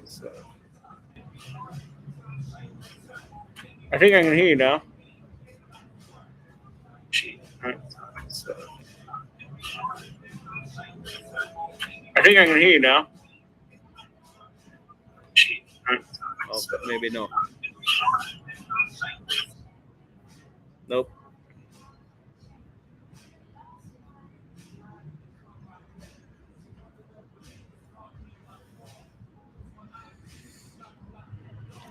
So, I think I can hear you now. So, I think I can hear you now. Oh, but maybe no. Nope.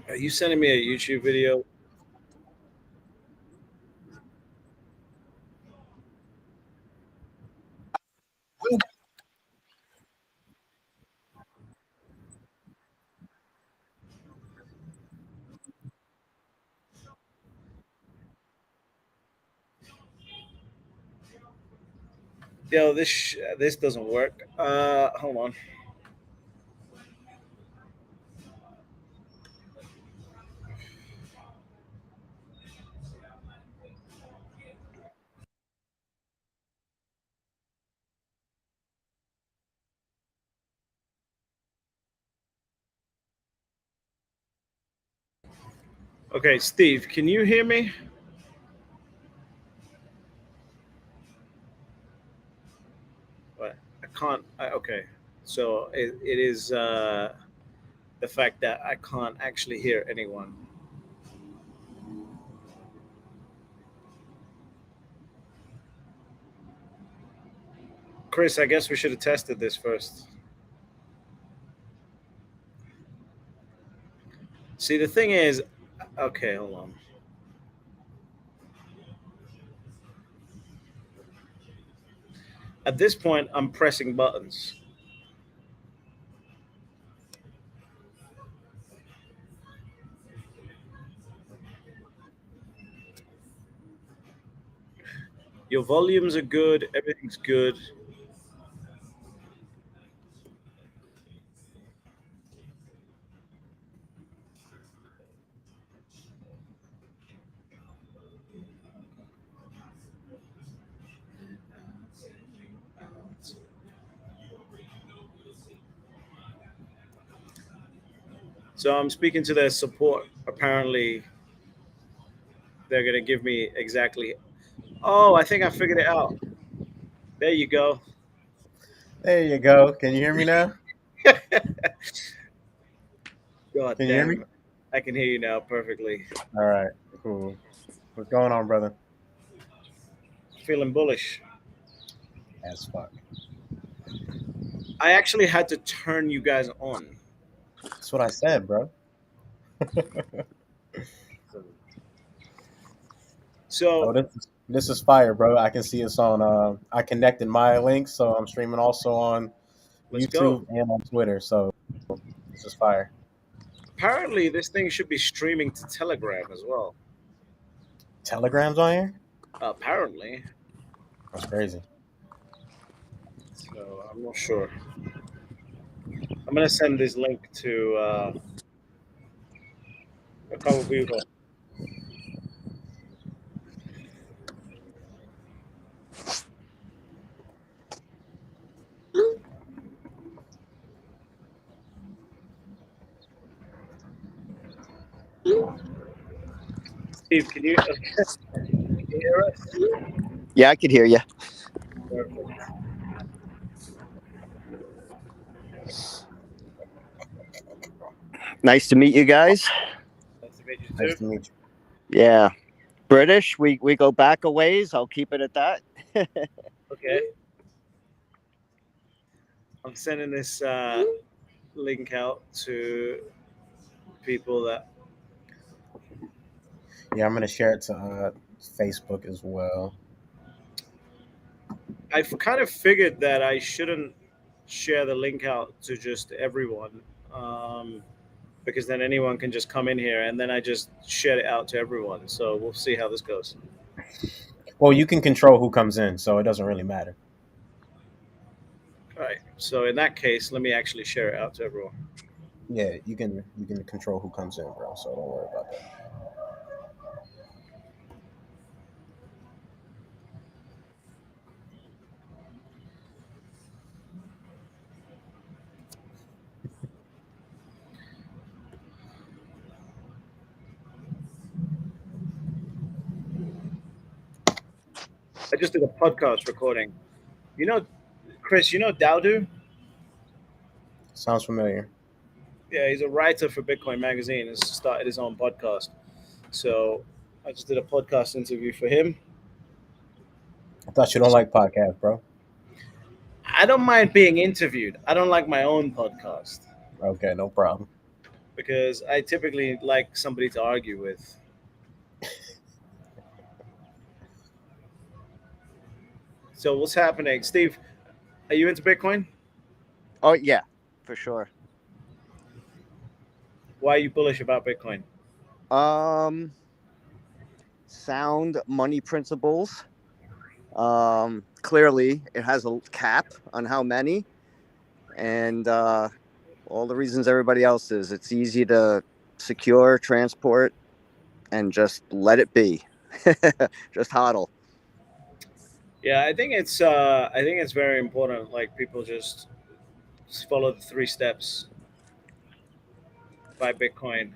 Are you sending me a YouTube video? Yo, this doesn't work. Hold on. Okay, Steve, can you hear me? What? I can't. Okay, so it is the fact that I can't actually hear anyone. Chris, I guess we should have tested this first. See, the thing is, okay, hold on. At this point, I'm pressing buttons. Your volumes are good. Everything's good. So I'm speaking to their support. Apparently, they're going to give me exactly. Oh, I think I figured it out. There you go. There you go. Can you hear me now? God Can you hear damn. me? I can hear you now perfectly. All right, cool. What's going on, brother? Feeling bullish. As fuck. I actually had to turn you guys on. That's what I said, bro. So, Oh, this is fire, bro. I can see it's on. I connected my link, so I'm streaming also on let's go. YouTube and on Twitter. So this is fire. Apparently, this thing should be streaming to Telegram as well. Telegram's on here. Apparently. That's crazy. So, I'm not sure. I'm going to send this link to a couple of people. Steve, can you hear us? Yeah, I could hear you. Perfect. Nice to meet you guys. Nice to meet you Nice too. to meet you. Yeah. British, we go back a ways. I'll keep it at that. Okay. I'm sending this link out to people that Yeah, I'm gonna share it to Facebook as well. I've kind of figured that I shouldn't share the link out to just everyone, because then anyone can just come in here, and then I just share it out to everyone. So we'll see how this goes. Well, you can control who comes in, so it doesn't really matter. All right. So in that case, let me actually share it out to everyone. Yeah, you can control who comes in, bro. So don't worry about that. I just did a podcast recording. You know, Chris, you know Dowdu? Sounds familiar. Yeah, he's a writer for Bitcoin Magazine. He's started his own podcast. So I just did a podcast interview for him. I thought you don't like podcasts, bro. I don't mind being interviewed. I don't like my own podcast Okay, no problem. because I typically like somebody to argue with. So what's happening, Steve? Are you into Bitcoin? Oh yeah, for sure. Why are you bullish about Bitcoin? Um, Sound money principles. Clearly, it has a cap on how many, and all the reasons everybody else is. It's easy to secure, transport, and just let it be. Just hodl. Yeah, I think it's very important. Like people just follow the 3 steps, buy Bitcoin,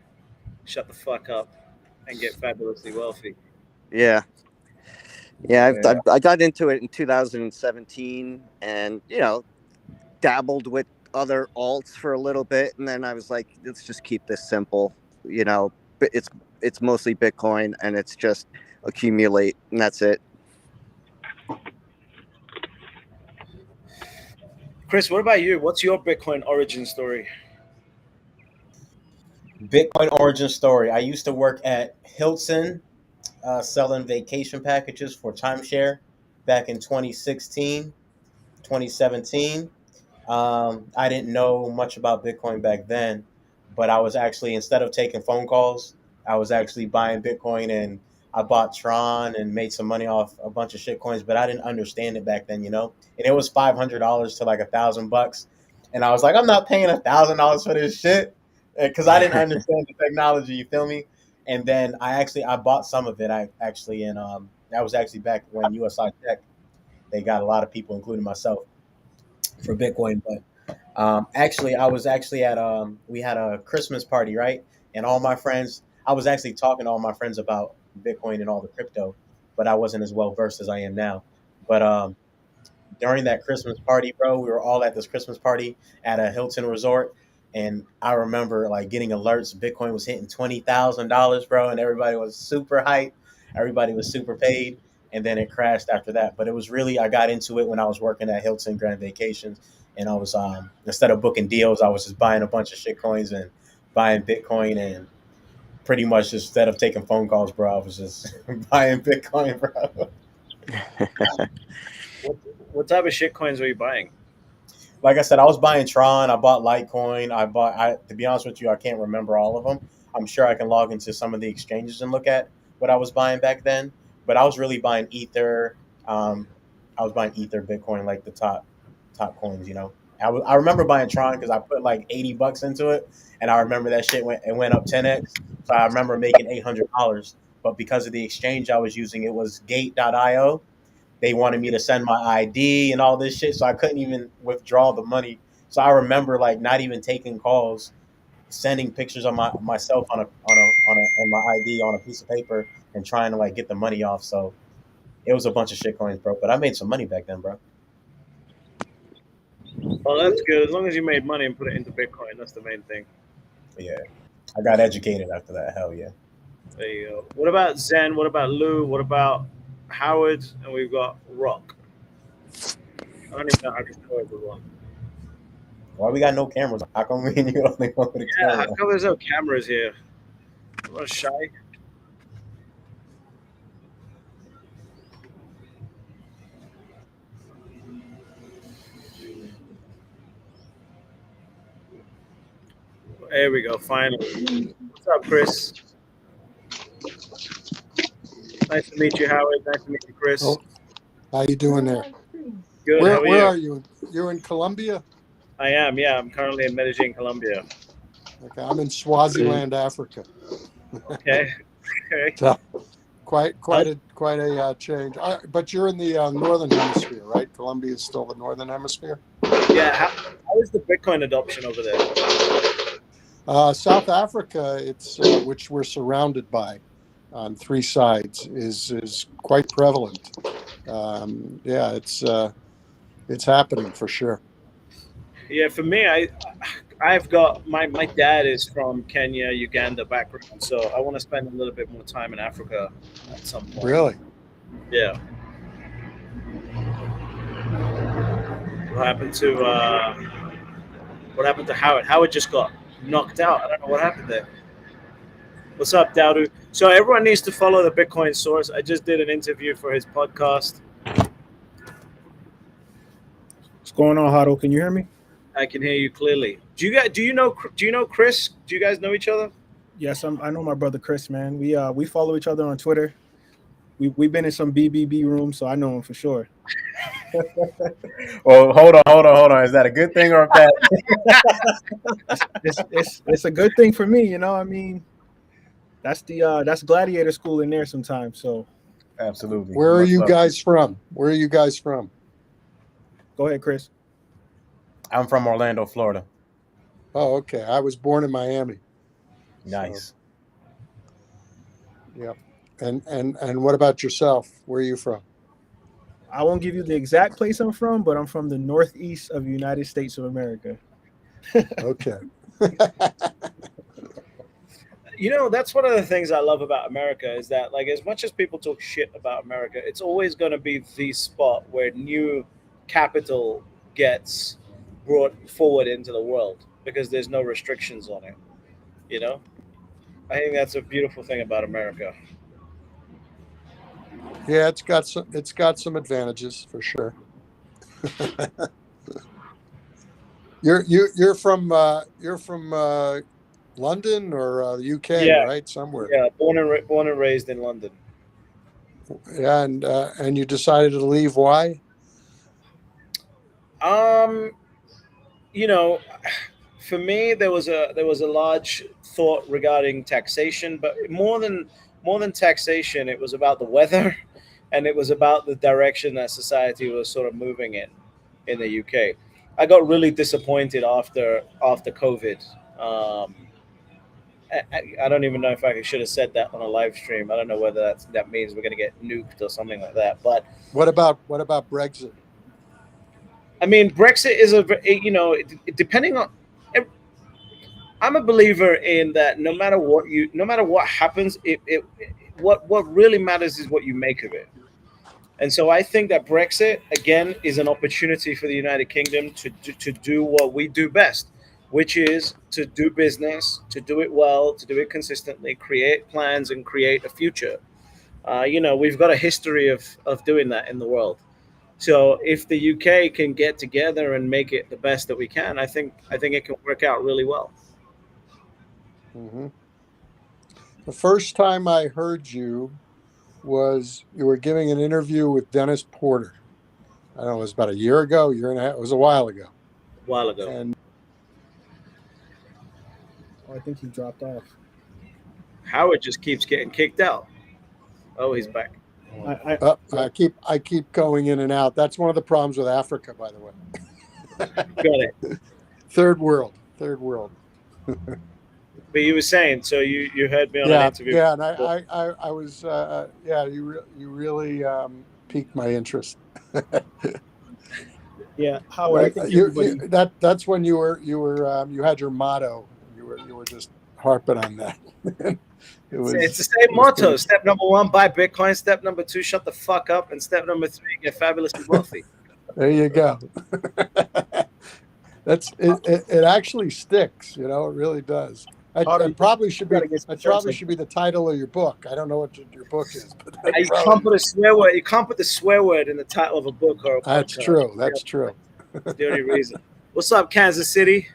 shut the fuck up, and get fabulously wealthy. Yeah, yeah. Yeah. I got into it in 2017, and dabbled with other alts for a little bit, and then I was like, let's just keep this simple. You know, it's mostly Bitcoin, and it's just accumulate, and that's it. Chris, what about you? What's your Bitcoin origin story? Bitcoin origin story. I used to work at Hilton, selling vacation packages for timeshare back in 2016, 2017. I didn't know much about Bitcoin back then, but I was actually, instead of taking phone calls, I was actually buying Bitcoin, and I bought Tron and made some money off a bunch of shit coins, but I didn't understand it back then, And it was $500 to like $1,000, and I was like, I'm not paying $1,000 for this shit because I didn't understand the technology. You feel me? And then I bought some of it. I actually and that was actually back when USI Tech, they got a lot of people, including myself, for Bitcoin. But actually, I was actually at we had a Christmas party, right? And all my friends, I was actually talking to all my friends about Bitcoin and all the crypto, but I wasn't as well versed as I am now. But during that Christmas party, bro, we were all at this Christmas party at a Hilton resort, and I remember like getting alerts. Bitcoin was hitting $20,000, bro, and everybody was super hyped. Everybody was super paid, and then it crashed after that. But it was really, I got into it when I was working at Hilton Grand Vacations, and I was instead of booking deals, I was just buying a bunch of shit coins and buying Bitcoin, and pretty much just, instead of taking phone calls, bro, I was just buying Bitcoin, bro. What what type of shit coins were you buying? Like I said, I was buying Tron. I bought Litecoin. To be honest with you, I can't remember all of them. I'm sure I can log into some of the exchanges and look at what I was buying back then. But I was really buying Ether. I was buying Ether, Bitcoin, like the top coins. I remember buying Tron because I put like $80 into it, and I remember that shit went up 10x. So I remember making $800. But because of the exchange I was using, it was Gate.io. They wanted me to send my ID and all this shit, so I couldn't even withdraw the money. So I remember like not even taking calls, sending pictures of myself on my ID on a piece of paper and trying to like get the money off. So it was a bunch of shit coins, bro. But I made some money back then, bro. Well, that's good. As long as you made money and put it into Bitcoin, that's the main thing. But yeah, I got educated after that. Hell yeah. There you go. What about Zen? What about Lou? What about Howard? And we've got Rock. I don't even know how to show everyone. Why we got no cameras? How come me and you only one with a Yeah, how camera? come there's no cameras here? I'm shy. There we go. Finally. What's up, Chris? Nice to meet you, Howard. Nice to meet you, Chris. Oh, how you doing there? Good. Where How are where you? are you? You're in Colombia? I am. Yeah, I'm currently in Medellin, Colombia. Okay, I'm in Swaziland, Africa. Okay. Okay. So quite a change. But you're in the northern hemisphere, right? Colombia is still the northern hemisphere. Yeah. How is the Bitcoin adoption over there? South Africa, it's which we're surrounded by on three sides, is quite prevalent. Yeah, it's happening for sure. Yeah, for me, I've got my dad is from Kenya, Uganda background, so I want to spend a little bit more time in Africa at some point. Really? Yeah. What happened to Howard? Howard just got knocked out. I don't know what happened there. What's up, Dowdu? So everyone needs to follow the Bitcoin Source. I just did an interview for his podcast. What's going on, Hado? Can you hear me? I can hear you clearly. Do you know Chris? Do you guys know each other? Yes, I know my brother Chris, man. We follow each other on Twitter. We've been in some BBB rooms, so I know him for sure. Well, hold on. Is that a good thing or a bad thing? It's a good thing for me, you know. I mean, that's gladiator school in there sometimes. So Absolutely. Where are Much you love. guys from? Where are you guys from? go ahead, Chris. I'm from Orlando, Florida. Oh, okay. I was born in Miami. Nice. Yeah. And what about yourself? Where are you from? I won't give you the exact place I'm from, but I'm from the northeast of the United States of America. Okay. You know, that's one of the things I love about America is that, like, as much as people talk shit about America, it's always going to be the spot where new capital gets brought forward into the world because there's no restrictions on it. You know, I think that's a beautiful thing about America. Yeah, it's got some advantages for sure. You're from London or the UK, Yeah. right? Somewhere. Yeah, born and raised in London. Yeah, and you decided to leave. Why? You know, for me, there was a large thought regarding taxation, but more than taxation, it was about the weather, and it was about the direction that society was sort of moving in the UK. I got really disappointed after COVID. I don't even know if I should have said that on a live stream. I don't know whether that means we're going to get nuked or something like that. But What about Brexit? I mean, Brexit is depending on. I'm a believer in that. No matter what happens, what really matters is what you make of it. And so I think that Brexit again is an opportunity for the United Kingdom to do what we do best, which is to do business, to do it well, to do it consistently, create plans, and create a future. We've got a history of doing that in the world. So if the UK can get together and make it the best that we can, I think it can work out really well. Mm-hmm. The first time I heard you was you were giving an interview with Dennis Porter. I don't know, it was about a year ago, year and a half. It was a while ago. A while ago. And I think he dropped off. Howard just keeps getting kicked out. Oh, he's back. I keep going in and out. That's one of the problems with Africa, by the way. Got it. Third world. But you were saying, so you heard me on an interview. Yeah, and I was you really piqued my interest. Yeah, Howard. I think that's when you had your motto. You were just harping on that. It's the same motto. Step number 1, buy Bitcoin. Step number 2, shut the fuck up. And step number 3, get fabulously wealthy. There you go. It actually sticks. You know, it really does. It probably should be the title of your book. I don't know what your book is, but you can't put a swear word. You can't put the swear word in the title of a book or a That's podcast. true. That's true. That's the only reason. What's up, Kansas City?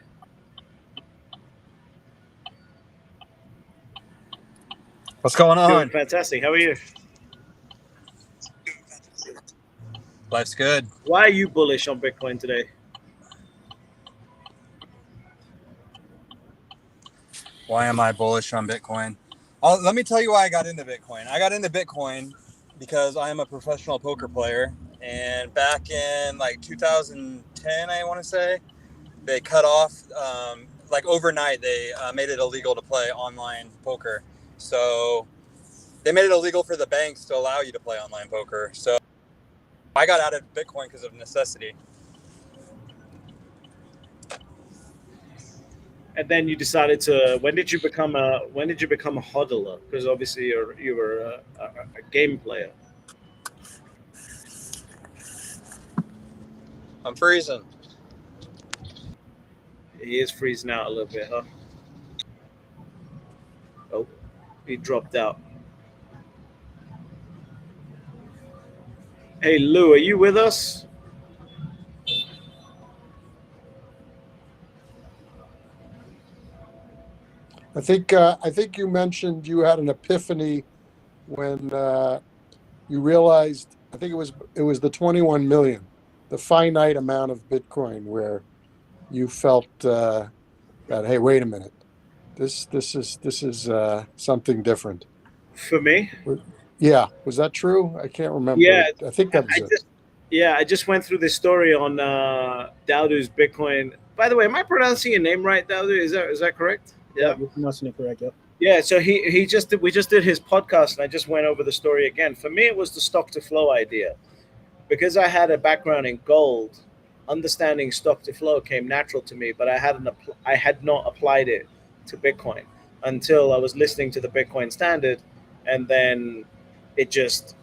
What's going on? Doing fantastic. How are you? Life's good. Why are you bullish on Bitcoin today? Why am I bullish on Bitcoin? Let me tell you why I got into Bitcoin. I got into Bitcoin because I am a professional poker player. And back in like 2010, I want to say, they cut off, like overnight, they made it illegal to play online poker. So they made it illegal for the banks to allow you to play online poker. So I got out of Bitcoin because of necessity. And then you decided to. When did you become a hodler? Because obviously you were a game player. I'm freezing. He is freezing out a little bit, huh? Oh, he dropped out. Hey Lou, are you with us? I think you mentioned you had an epiphany when you realized. I think it was the 21 million, the finite amount of Bitcoin, where you felt that, hey, wait a minute, this is something different. For me? Yeah, was that true? I can't remember. Yeah, I think that was it. I just went through this story on Dowdu's Bitcoin. By the way, am I pronouncing your name right, Dowdu? Is that correct? Yeah, you're pronouncing it correct. Yep. Yeah, so we just did his podcast, and I just went over the story again. For me, it was the stock to flow idea, because I had a background in gold. Understanding stock to flow came natural to me, but I had not applied it to Bitcoin until I was listening to the Bitcoin Standard, and then it just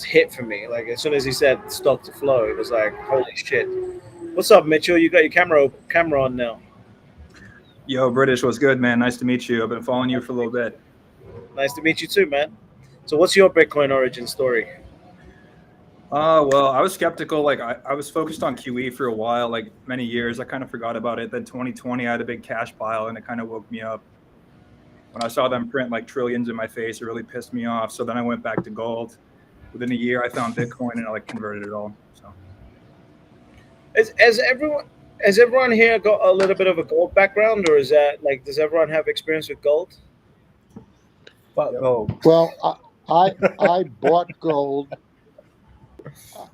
hit for me. Like as soon as he said stock to flow, it was like holy shit. What's up, Mitchell? You got your camera on now. Yo, British, what's good, man? Nice to meet you. I've been following you for a little bit. Nice to meet you too, man. So what's your Bitcoin origin story? Well, I was skeptical. Like I was focused on QE for a while, like many years. I kind of forgot about it. Then 2020, I had a big cash pile, and it kind of woke me up. When I saw them print like trillions in my face, it really pissed me off. So then I went back to gold. Within a year, I found Bitcoin, and I like converted it all. So Has everyone here got a little bit of a gold background, or is that like does everyone have experience with gold? Gold. Well, I bought gold.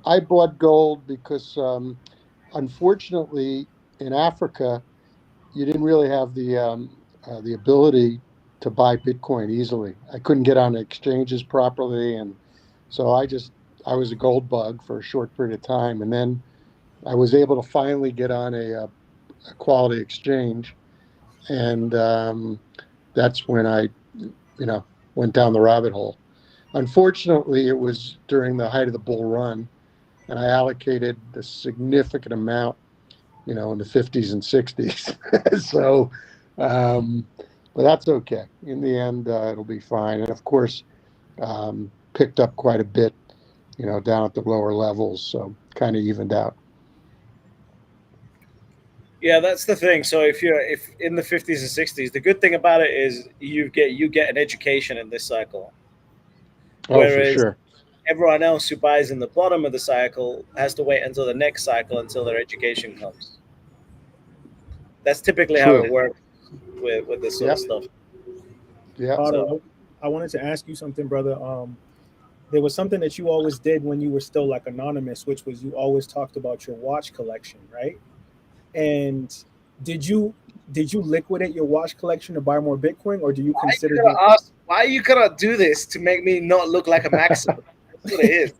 I bought gold because, unfortunately, in Africa, you didn't really have the ability to buy Bitcoin easily. I couldn't get on exchanges properly, and so I was a gold bug for a short period of time, and then I was able to finally get on a quality exchange, and that's when I, went down the rabbit hole. Unfortunately, it was during the height of the bull run, and I allocated a significant amount, in the 50s and 60s. So, but that's okay. In the end, it'll be fine. And of course, picked up quite a bit, down at the lower levels. So kind of evened out. Yeah, that's the thing. So if in the 50s and 60s, the good thing about it is you get an education in this cycle. Oh, Whereas for sure. everyone else who buys in the bottom of the cycle has to wait until the next cycle until their education comes. That's typically how it works with this sort of stuff. Yeah. So, I wanted to ask you something, brother. There was something that you always did when you were still like anonymous, which was you always talked about your watch collection, right? And did you liquidate your watch collection to buy more Bitcoin, or do you consider why you gonna do this to make me not look like a maximum? That's what it is.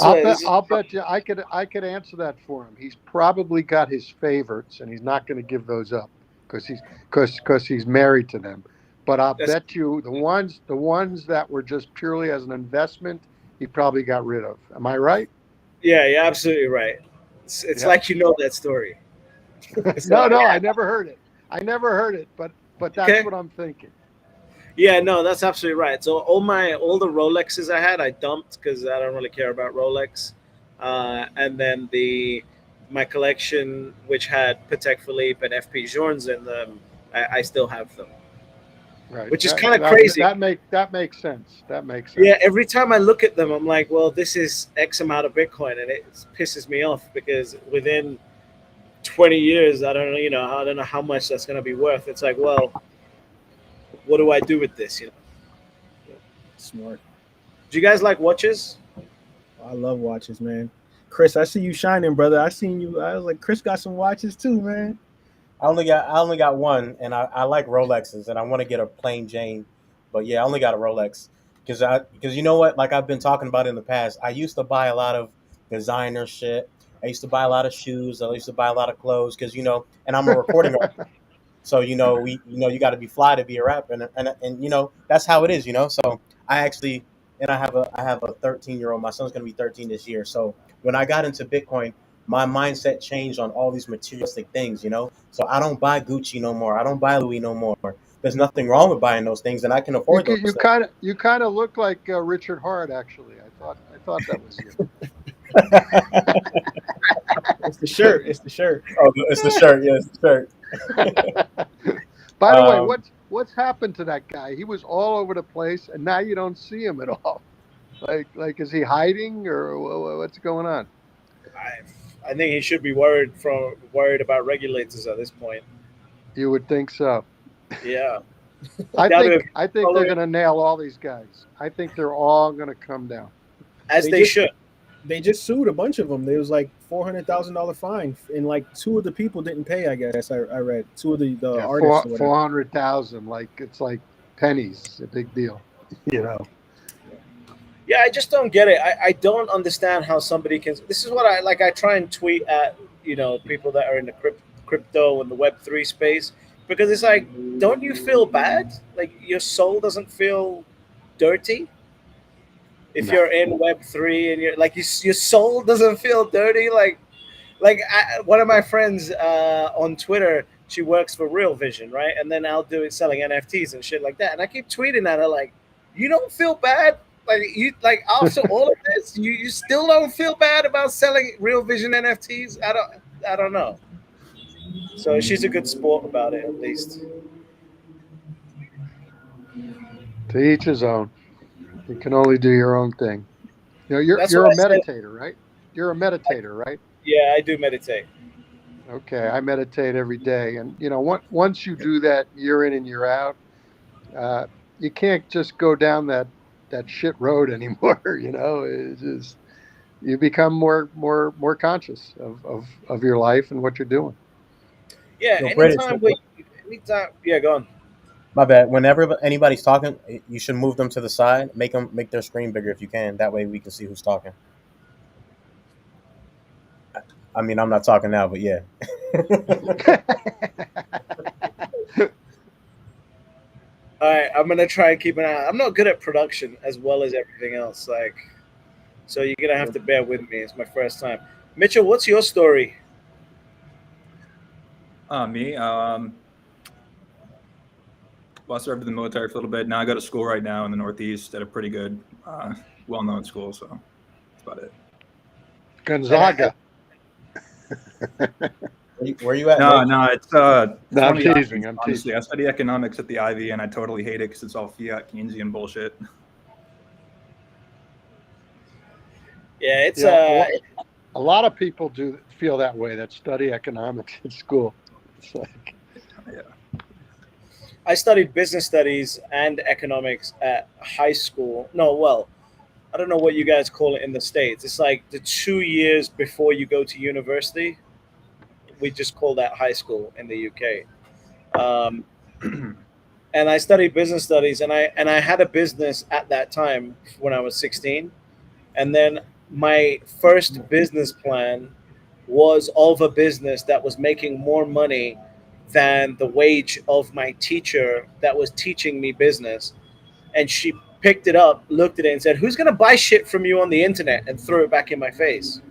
I'll bet you I could answer that for him. He's probably got his favorites, and he's not going to give those up because he's married to them. But I'll bet you the ones that were just purely as an investment, he probably got rid of. Am I right? Yeah, you're absolutely right. It's like that story. No, I never heard it. But that's what I'm thinking. Yeah, no, that's absolutely right. So all the Rolexes I had, I dumped because I don't really care about Rolex. And then my collection, which had Patek Philippe and FP Journes in them, I still have them. Right. Which is kind of crazy. That makes sense. Yeah, every time I look at them, I'm like, well, this is X amount of Bitcoin, and it pisses me off because within 20 years, I don't know how much that's going to be worth. It's like, well, what do I do with this? You know. Smart. Do you guys like watches? I love watches, man. Chris, I see you shining, brother. I seen you. I was like, Chris got some watches too, man. I only got one, and I like Rolexes, and I want to get a plain Jane, but yeah, I only got a Rolex because you know what? Like I've been talking about in the past, I used to buy a lot of designer shit. I used to buy a lot of shoes. I used to buy a lot of clothes because and I'm a recording artist. So you got to be fly to be a rapper, and that's how it is. So I actually and I have a 13-year-old. My son's gonna be 13 this year. So when I got into Bitcoin, my mindset changed on all these materialistic things. So I don't buy Gucci no more. I don't buy Louis no more. There's nothing wrong with buying those things, and I can afford those things. You kind of look like Richard Hart, actually. I thought that was you. It's the shirt. It's the shirt. Oh, it's the shirt. Yeah, it's the shirt. By the way, what's happened to that guy? He was all over the place, and now you don't see him at all. Like is he hiding or what's going on? I think he should be worried about regulators at this point. You would think so. Yeah. I think they're going to nail all these guys. I think they're all going to come down. As they should. They just sued a bunch of them. There was like $400,000 fine, and like two of the people didn't pay. I guess I read two of the artists. 400,000, like it's like pennies. A big deal, Yeah, I just don't get it. I don't understand how somebody can. This is what I like. I try and tweet at people that are in the crypto and the Web3 space, because it's like, don't you feel bad? Like your soul doesn't feel dirty if you're in Web3 and you're like your soul doesn't feel dirty. Like one of my friends on Twitter, she works for Real Vision, right? And then I'll do it selling NFTs and shit like that. And I keep tweeting at her like, you don't feel bad? Like after all of this, you still don't feel bad about selling Real Vision NFTs? I don't know. So she's a good sport about it, at least. To each his own. You can only do your own thing. You're a meditator, right? You're a meditator, right? Yeah, I do meditate. Okay, I meditate every day, and once you do that year in and year out, you can't just go down that shit road anymore. It's just, you become more conscious of your life and what you're doing. Yeah, anytime. Yeah, go on. My bad. Whenever anybody's talking, you should move them to the side. Make their screen bigger if you can. That way we can see who's talking. I mean, I'm not talking now, but yeah. All right, I'm gonna try and keep an eye. I'm not good at production as well as everything else. So you're gonna have to bear with me. It's my first time. Mitchell, what's your story? Me. Well, I served in the military for a little bit. Now I go to school right now in the Northeast at a pretty good, well-known school. So that's about it. Gonzaga. Where you at? No, it's No, I'm teasing. Honestly, I study economics at the Ivy, and I totally hate it because it's all fiat Keynesian bullshit. Yeah, it's a lot of people do feel that way, that study economics at school. It's like, yeah. I studied business studies and economics at high school. No, well, I don't know what you guys call it in the States. It's like the 2 years before you go to university. We just call that high school in the UK. And I studied business studies, and I had a business at that time when I was 16. And then my first business plan was of a business that was making more money than the wage of my teacher that was teaching me business. And she picked it up, looked at it, and said, "Who's going to buy shit from you on the internet?" and threw it back in my face.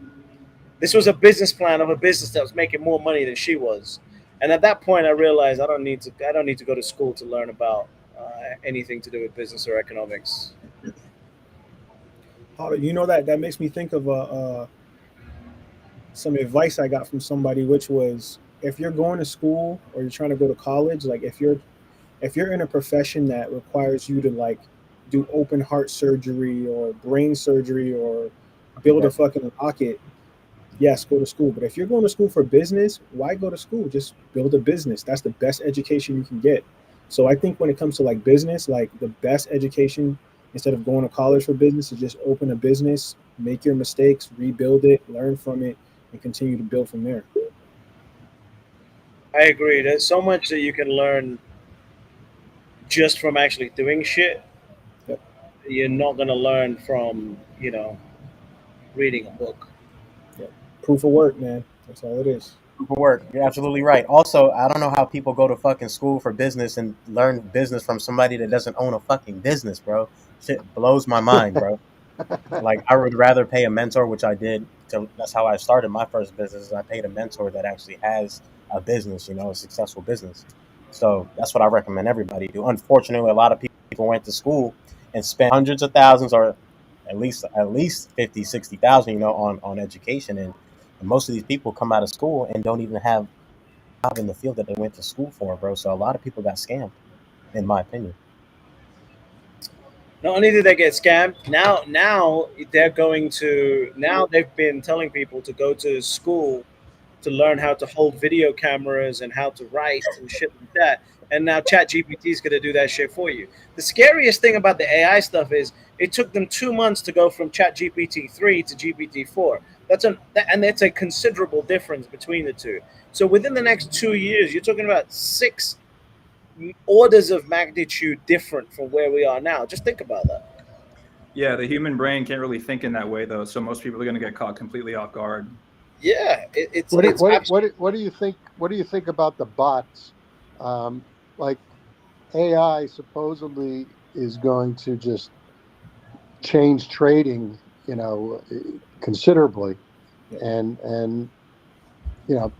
This was a business plan of a business that was making more money than she was. And at that point, I realized I don't need to go to school to learn about anything to do with business or economics. That makes me think of some advice I got from somebody, which was, if you're going to school or you're trying to go to college, like if you're in a profession that requires you to like do open heart surgery or brain surgery or build a fucking rocket, yes, go to school. But if you're going to school for business, why go to school? Just build a business. That's the best education you can get. So I think when it comes to like business, like the best education instead of going to college for business is just open a business, make your mistakes, rebuild it, learn from it, and continue to build from there. I agree. There's so much that you can learn just from actually doing shit. Yep. You're not gonna learn from reading a book. Yep. Proof of work, man. That's all it is. Work. You're absolutely right. Also, I don't know how people go to fucking school for business and learn business from somebody that doesn't own a fucking business, bro. Shit blows my mind, bro. Like, I would rather pay a mentor, which I did. That's how I started my first business. I paid a mentor that actually has a business, a successful business. So that's what I recommend everybody do. Unfortunately, a lot of people went to school and spent hundreds of thousands, or at least 50, 60,000, on education. And most of these people come out of school and don't even have a job in the field that they went to school for, bro. So a lot of people got scammed, in my opinion. Not only did they get scammed, now they're going to now they've been telling people to go to school to learn how to hold video cameras and how to write and shit like that. And now ChatGPT is going to do that shit for you. The scariest thing about the AI stuff is it took them 2 months to go from ChatGPT 3 to GPT 4. And it's a considerable difference between the two. So within the next 2 years, you're talking about 6 orders of magnitude different from where we are now. Just think about that. Yeah, the human brain can't really think in that way though, so most people are going to get caught completely off guard. Yeah, What do you think? What do you think about the bots? Like AI supposedly is going to just change trading, considerably, and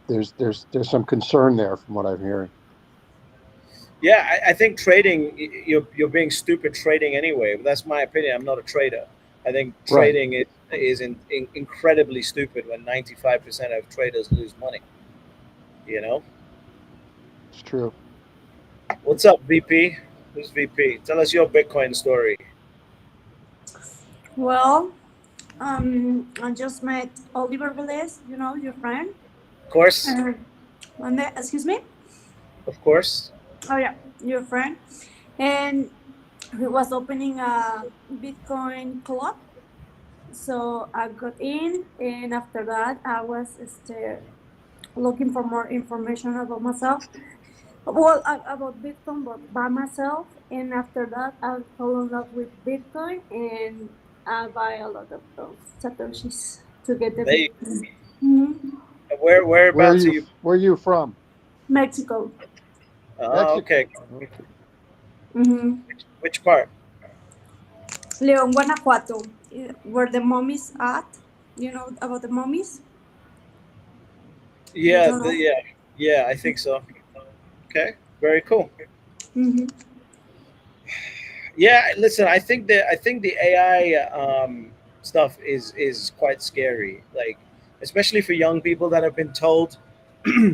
there's some concern there from what I'm hearing. Yeah, I think trading, you're being stupid trading anyway. But that's my opinion. I'm not a trader. I think trading is incredibly stupid when 95% of traders lose money. It's true. What's up, VP? Who's VP? Tell us your Bitcoin story. Well, I just met Oliver Velez, your friend. Of course. Excuse me? Of course. Oh, yeah, your friend. And he was opening a Bitcoin club. So I got in, and after that, I was looking for more information about myself. Well, about Bitcoin, but by myself. And after that, I fell in love with Bitcoin, and I buy a lot of those satoshis to get the Bitcoin. Mm-hmm. Whereabouts are you? Where are you from? Mexico. Oh, okay. Mm-hmm. Which part? Leon, Guanajuato, where the mummies at. You know about the mummies? Yeah, yeah, I think so. Okay, very cool. Mm-hmm. Yeah, listen, I think the AI stuff is quite scary. Like, especially for young people that have been told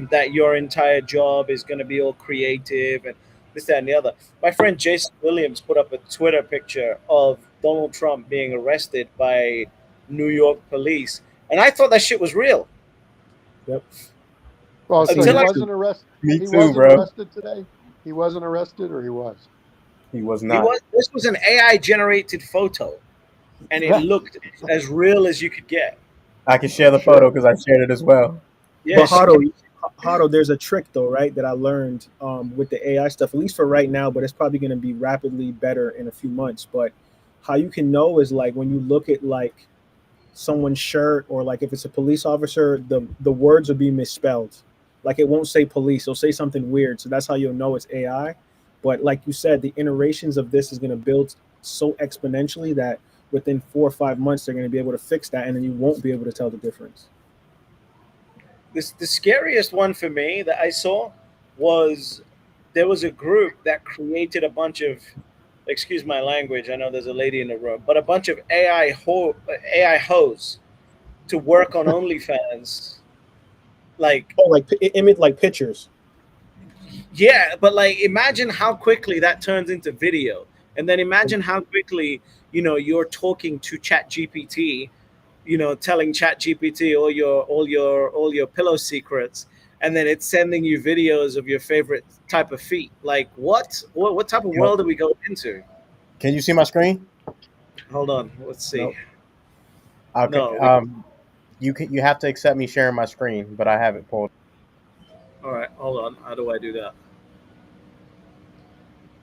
that your entire job is going to be all creative and this, that, and the other. My friend Jason Williams put up a Twitter picture of Donald Trump being arrested by New York police, and I thought that shit was real. Yep. Well, so he wasn't arrested. Me He too, wasn't bro. arrested today. He wasn't arrested, or he was. He was not. This was an AI generated photo, and it looked as real as you could get. I can share the photo because I shared it as well. Yeah, But Hado, there's a trick though, right? That I learned with the AI stuff, at least for right now, but it's probably going to be rapidly better in a few months. But how you can know is like when you look at like someone's shirt, or like if it's a police officer, the words will be misspelled. Like it won't say police, it'll say something weird. So that's how you'll know it's AI. But like you said, the iterations of this is going to build so exponentially that within 4 or 5 months they're going to be able to fix that, and then you won't be able to tell the difference. the scariest one for me that I saw was there was a group that created a bunch of, excuse my language, I know there's a lady in the room, but a bunch of AI hoes to work on OnlyFans. Like, Image like pictures. yeah, but like imagine how quickly that turns into video, and then imagine how quickly you're talking to ChatGPT, telling ChatGPT all your pillow secrets, and then it's sending you videos of your favorite type of feet. Like what type of world are we going into? Can you see my screen? Hold on, let's see. Nope. Okay. No, You have to accept me sharing my screen, but I have it pulled. all right, hold on. How do I do that?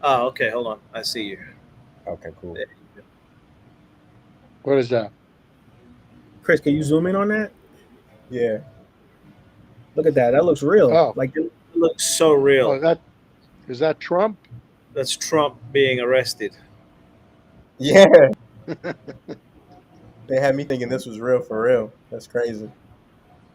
Oh, okay, hold on. I see you. Okay, cool. There you go. What is that? Chris, can you zoom in on that? Yeah. Look at that. That looks real. Oh. Like It looks so real. Oh, is that Trump? That's Trump being arrested. Yeah. They had me thinking this was real for real. That's crazy.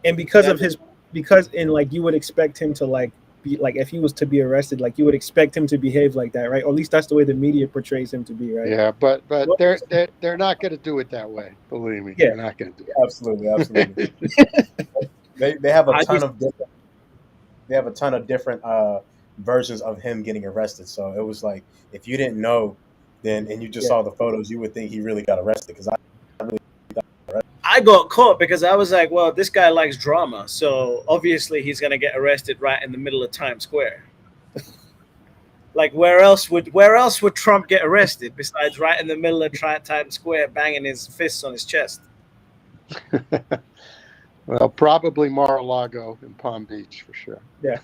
and because of his like you would expect him to like be like if he was to be arrested, like you would expect him to behave like that, right? Or at least that's the way the media portrays him to be, right? Yeah, but they're not going to do it that way. Believe me, Yeah. they're not going to do it. Absolutely. They have a ton of different versions of him getting arrested. So it was like if you didn't know, then and you just saw the photos, you would think he really got arrested. Because I got caught because I was like, well, this guy likes drama, so obviously he's gonna get arrested right in the middle of Times Square. Like where else would Trump get arrested besides right in the middle of Times Square, banging his fists on his chest? Well, probably Mar-a-Lago in Palm Beach for sure. Yeah.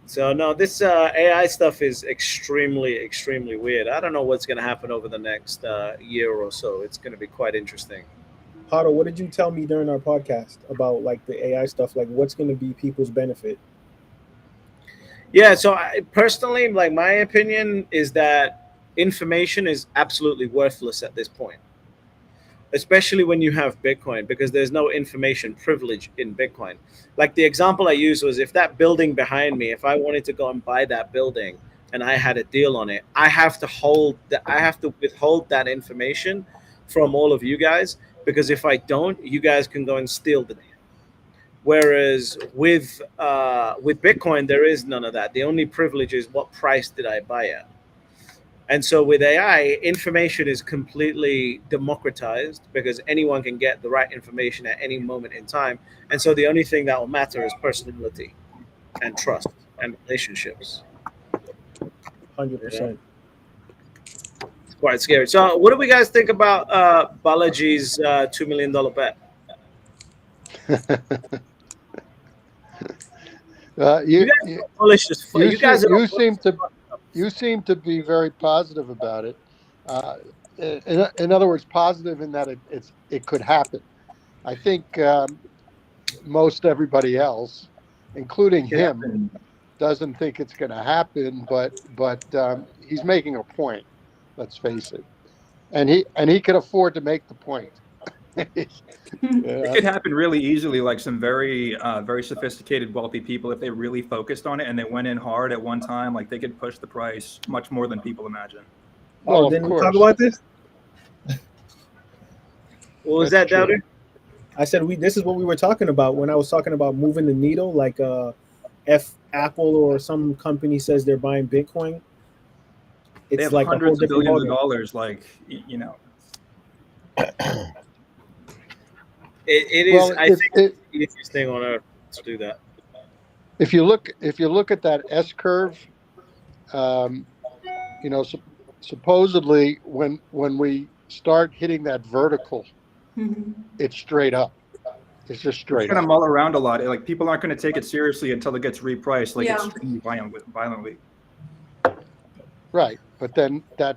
So no, this AI stuff is extremely, extremely weird. I don't know what's going to happen over the next year or so. It's going to be quite interesting. Otto, what did you tell me during our podcast about like the AI stuff? Like what's going to be people's benefit? Yeah, so I personally, like my opinion is that information is absolutely worthless at this point, especially when you have Bitcoin, because there's no information privilege in Bitcoin. Like the example I used was if that building behind me, if I wanted to go and buy that building and I had a deal on it, I have to withhold that information from all of you guys, because if I don't, you guys can go and steal the deal. Whereas with Bitcoin, there is none of that. The only privilege is what price did I buy at. And so with AI, information is completely democratized because anyone can get the right information at any moment in time. And so the only thing that will matter is personality and trust and relationships. 100%. It's quite scary. So what do we guys think about Balaji's $2 million bet? You seem to be very positive about it. In other words, positive in that it could happen. I think most everybody else, including him, doesn't think it's going to happen. But he's making a point. Let's face it, and he could afford to make the point. It could happen really easily, like some very very sophisticated wealthy people, if they really focused on it and they went in hard at one time, like they could push the price much more than people imagine. Well, didn't we talk about this? What was that, Dowdy? I said this is what we were talking about when I was talking about moving the needle. Like if Apple or some company says they're buying Bitcoin, it's they have like hundreds of billions of dollars, like, you know. It is. Well, I think it's the easiest thing on earth to do that. If you look at that S curve, supposedly when we start hitting that vertical, it's straight up. It's just straight. It's going to mull around a lot. Like people aren't going to take it seriously until it gets repriced, like extremely violently. Right, but then that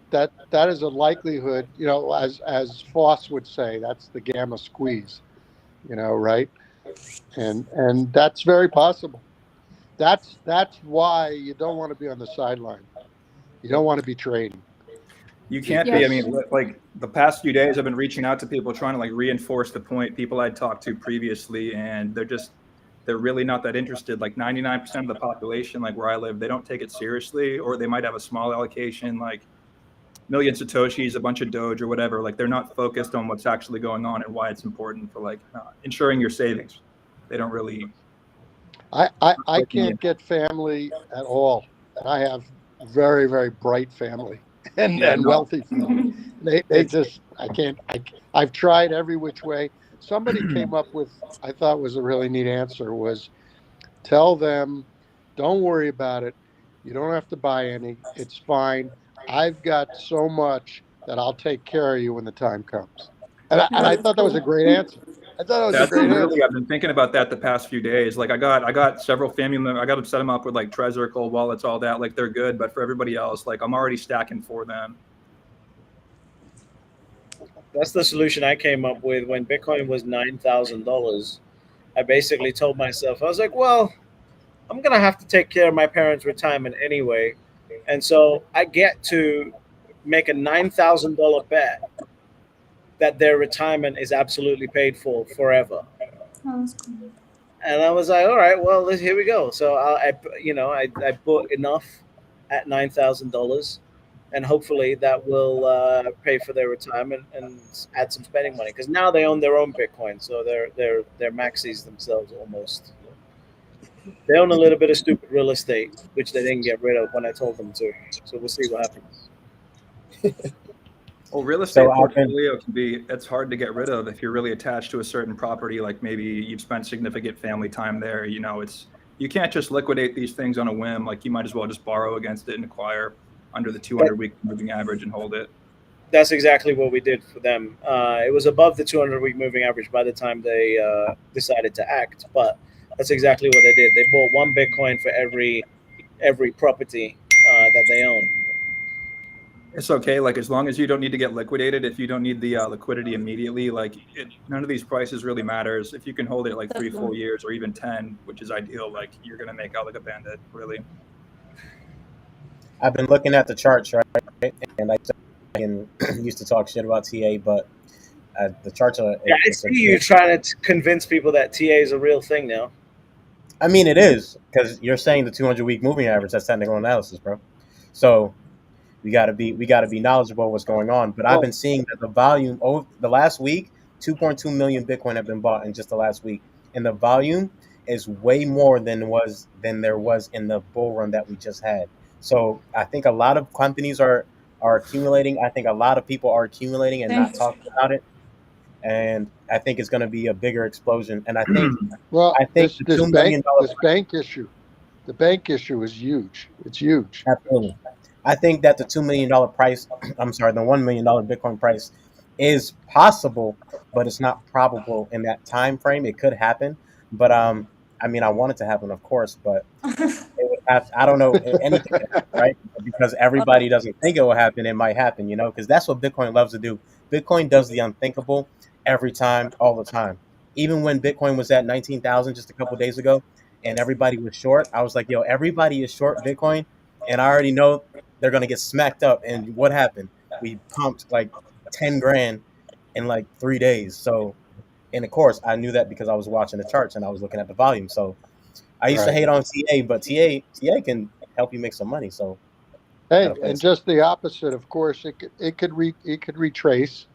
is a likelihood. As Foss would say, that's the gamma squeeze. Right? And that's very possible. That's why you don't want to be on the sideline. You don't want to be trading. You can't be. I mean, like the past few days, I've been reaching out to people trying to like reinforce the point. People I'd talked to previously, and they're really not that interested. Like 99% of the population, like where I live, they don't take it seriously, or they might have a small allocation, like million Satoshis, a bunch of Doge or whatever. Like they're not focused on what's actually going on and why it's important for like ensuring your savings. They don't really. I can't get family at all. I have very, very bright family and wealthy family. They just, I can't, I've tried every which way. somebody came up with, I thought was a really neat answer, was tell them, don't worry about it. You don't have to buy any. It's fine. I've got so much that I'll take care of you when the time comes. And I thought that was a great answer. I thought that was a That's great really, answer. I've been thinking about that the past few days. Like I got several family members. I got to set them up with like Trezor, wallets, all that. Like they're good, but for everybody else, like I'm already stacking for them. That's the solution I came up with when Bitcoin was $9,000. I basically told myself, I was like, well, I'm gonna have to take care of my parents' retirement anyway, and so I get to make a $9,000 bet that their retirement is absolutely paid for forever. And I was like, all right, well, here we go. So I bought enough at $9,000, and hopefully that will pay for their retirement and add some spending money because now they own their own Bitcoin, so they're maxis themselves almost. They own a little bit of stupid real estate, which they didn't get rid of when I told them to. So we'll see what happens. Well, real estate So I've been, portfolio can be, it's hard to get rid of if you're really attached to a certain property, like maybe you've spent significant family time there. You know, you can't just liquidate these things on a whim. Like you might as well just borrow against it and acquire under the 200-week moving average and hold it. That's exactly what we did for them. It was above the 200-week moving average by the time they decided to act, but that's exactly what they did. They bought one Bitcoin for every property that they own. It's okay. Like as long as you don't need to get liquidated, if you don't need the liquidity immediately, like none of these prices really matters. If you can hold it like 3 full years or even 10, which is ideal, like you're gonna make out like a bandit, really. I've been looking at the charts, right? And I used to talk shit about TA, but the charts are. Yeah, I see you trying to convince people that TA is a real thing now. I mean, it is because you're saying the 200-week moving average. That's technical analysis, bro. So we gotta be knowledgeable of what's going on. But I've been seeing that the volume over the last week, 2.2 million Bitcoin have been bought in just the last week, and the volume is way more than there was in the bull run that we just had. So I think a lot of companies are accumulating. I think a lot of people are accumulating and not talking about it. And I think it's going to be a bigger explosion. And I think, this $2 million bank issue, the bank issue is huge. It's huge. Absolutely. I think that the $2 million price, I'm sorry, the $1 million Bitcoin price is possible, but it's not probable in that time frame. It could happen, but I mean, I want it to happen, of course, but it would have, I don't know, anything can happen, right? Because everybody doesn't think it will happen. It might happen, because that's what Bitcoin loves to do. Bitcoin does the unthinkable every time, all the time. Even when Bitcoin was at 19,000 just a couple of days ago, and everybody was short, I was like, yo, everybody is short Bitcoin, and I already know they're going to get smacked up. And what happened? We pumped like 10 grand in like 3 days. So, and of course, I knew that because I was watching the charts and I was looking at the volume. So I used to hate on TA, but TA can help you make some money. So, hey, and just the opposite, of course, it could retrace,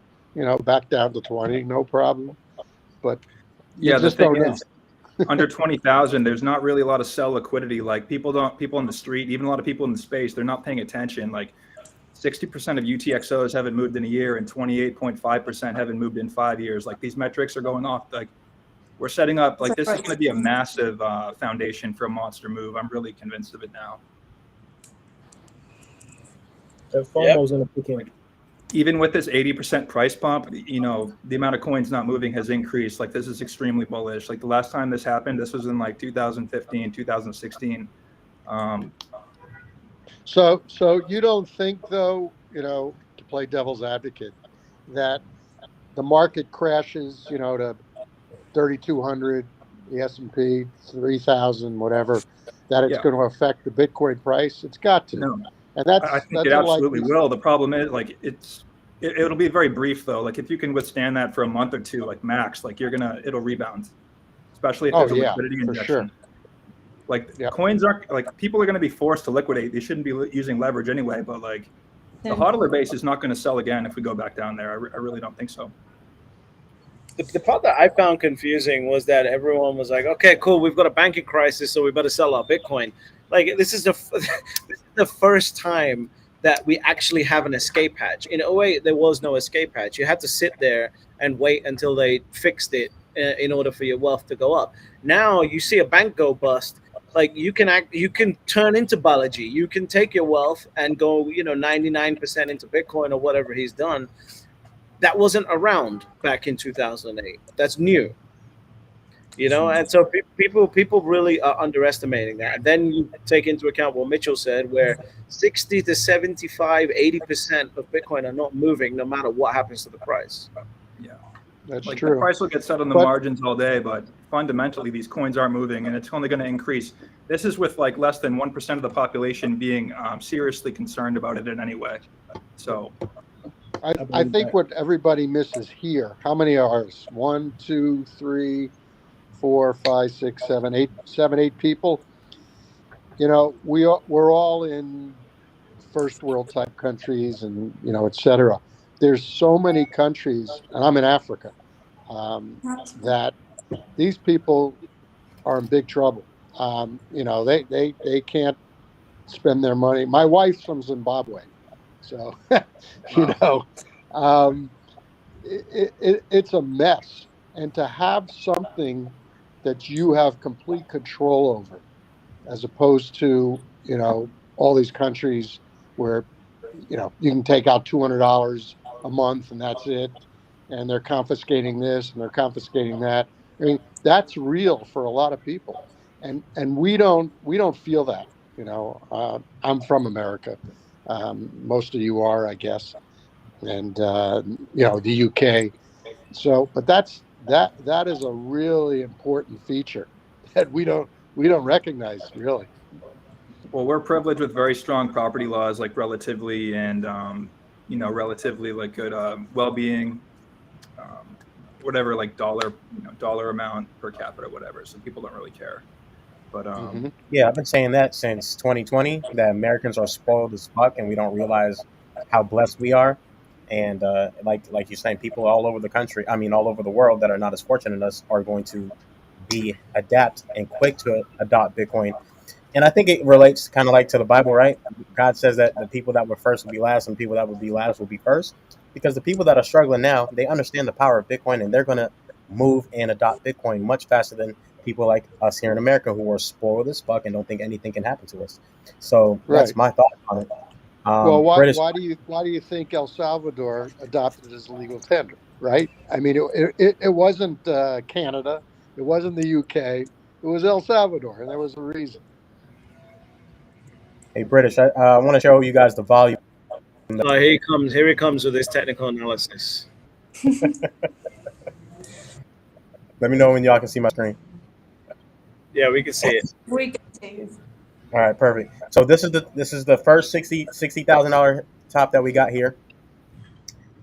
back down to 20, no problem. But you just don't know. Under 20,000, there's not really a lot of sell liquidity. Like people in the street, even a lot of people in the space, they're not paying attention. Like 60% of UTXOs haven't moved in a year and 28.5% haven't moved in 5 years. Like these metrics are going off. Like we're setting up, like this is going to be a massive foundation for a monster move. I'm really convinced of it now. The FOMO's in the beginning. Even with this 80% price bump, the amount of coins not moving has increased. Like this is extremely bullish. Like the last time this happened, this was in like 2015, 2016. So you don't think though, to play devil's advocate, that the market crashes, to 3,200, the S&P 3,000, whatever, that it's going to affect the Bitcoin price? It's got to. No. And I think it absolutely will. The problem is, like, it'll be very brief though. Like, if you can withstand that for a month or two, like max, like it'll rebound, especially if there's a liquidity injection. Sure. Like coins aren't, like, people are going to be forced to liquidate. They shouldn't be using leverage anyway. But like, the hodler base is not going to sell again if we go back down there. I really don't think so. The part that I found confusing was that everyone was like, okay, cool, we've got a banking crisis, so we better sell our Bitcoin. Like, this is the first time that we actually have an escape hatch. In a way, there was no escape hatch. You had to sit there and wait until they fixed it in order for your wealth to go up. Now you see a bank go bust, like you can turn into Balaji. You can take your wealth and go, 99% into Bitcoin or whatever he's done. That wasn't around back in 2008. That's new. And so people really are underestimating that. And then you take into account what Mitchell said, where 60 to 75, 80% of Bitcoin are not moving no matter what happens to the price. Yeah. That's Like true. the price will get set on the margins all day, but fundamentally these coins are moving, and it's only going to increase. This is with like less than 1% of the population being seriously concerned about it in any way. So I think what everybody misses here, how many are us? 1, 2, 3, 4, 5, 6, 7, 8, 8 people. We're all in first world type countries, and et cetera. There's so many countries, and I'm in Africa, that these people are in big trouble. They can't spend their money. My wife's from Zimbabwe, so um, it's a mess. And to have something that you have complete control over, as opposed to all these countries where you can take out $200 a month and that's it, and they're confiscating this and they're confiscating that. I mean, that's real for a lot of people, and we don't feel that. I'm from America. Most of you are, I guess, and the UK. So, but that is a really important feature that we don't recognize, really. well, we're privileged with very strong property laws, like relatively, and relatively like good well-being, whatever, like dollar amount per capita, whatever. So people don't really care. But Yeah, I've been saying that since 2020, that Americans are spoiled as fuck and we don't realize how blessed we are. And like you're saying, people all over the country, I mean, all over the world that are not as fortunate as us are going to be adapt and quick to adopt Bitcoin. And I think it relates kind of like to the Bible, right? God says that the people that were first will be last, and people that will be last will be first. Because the people that are struggling now, they understand the power of Bitcoin, and they're going to move and adopt Bitcoin much faster than people like us here in America who are spoiled as fuck and don't think anything can happen to us. So that's Right. my thought on it. Well, British. why do you think El Salvador adopted as legal tender? Right. I mean, it wasn't Canada, it wasn't the UK, it was El Salvador, and there was a reason. Hey, British, I want to show you guys the volume. So here he comes with his technical analysis. Let me know when y'all can see my screen. Yeah, we can see it. We can see it. All right, perfect. So this is the first $60,000 top that we got here.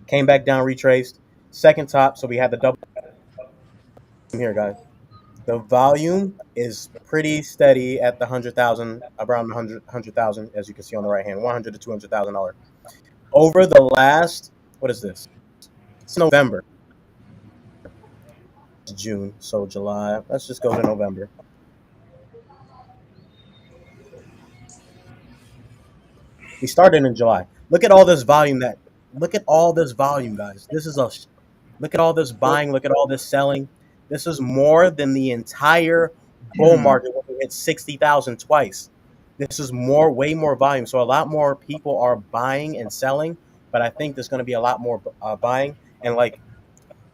Came back down, retraced. Second top, so we had the double here, guys. The volume is pretty steady at the 100,000, around the 100,000, as you can see on the right hand, 100 to $200,000. Over the last, what is this? It's November, June, so July. Let's just go to November. We started in July. Look at all this volume. Look at all this volume, guys. Look at all this buying. Look at all this selling. This is more than the entire bull market when we hit 60,000 twice. This is way more volume. So a lot more people are buying and selling, but I think there's going to be a lot more buying. And like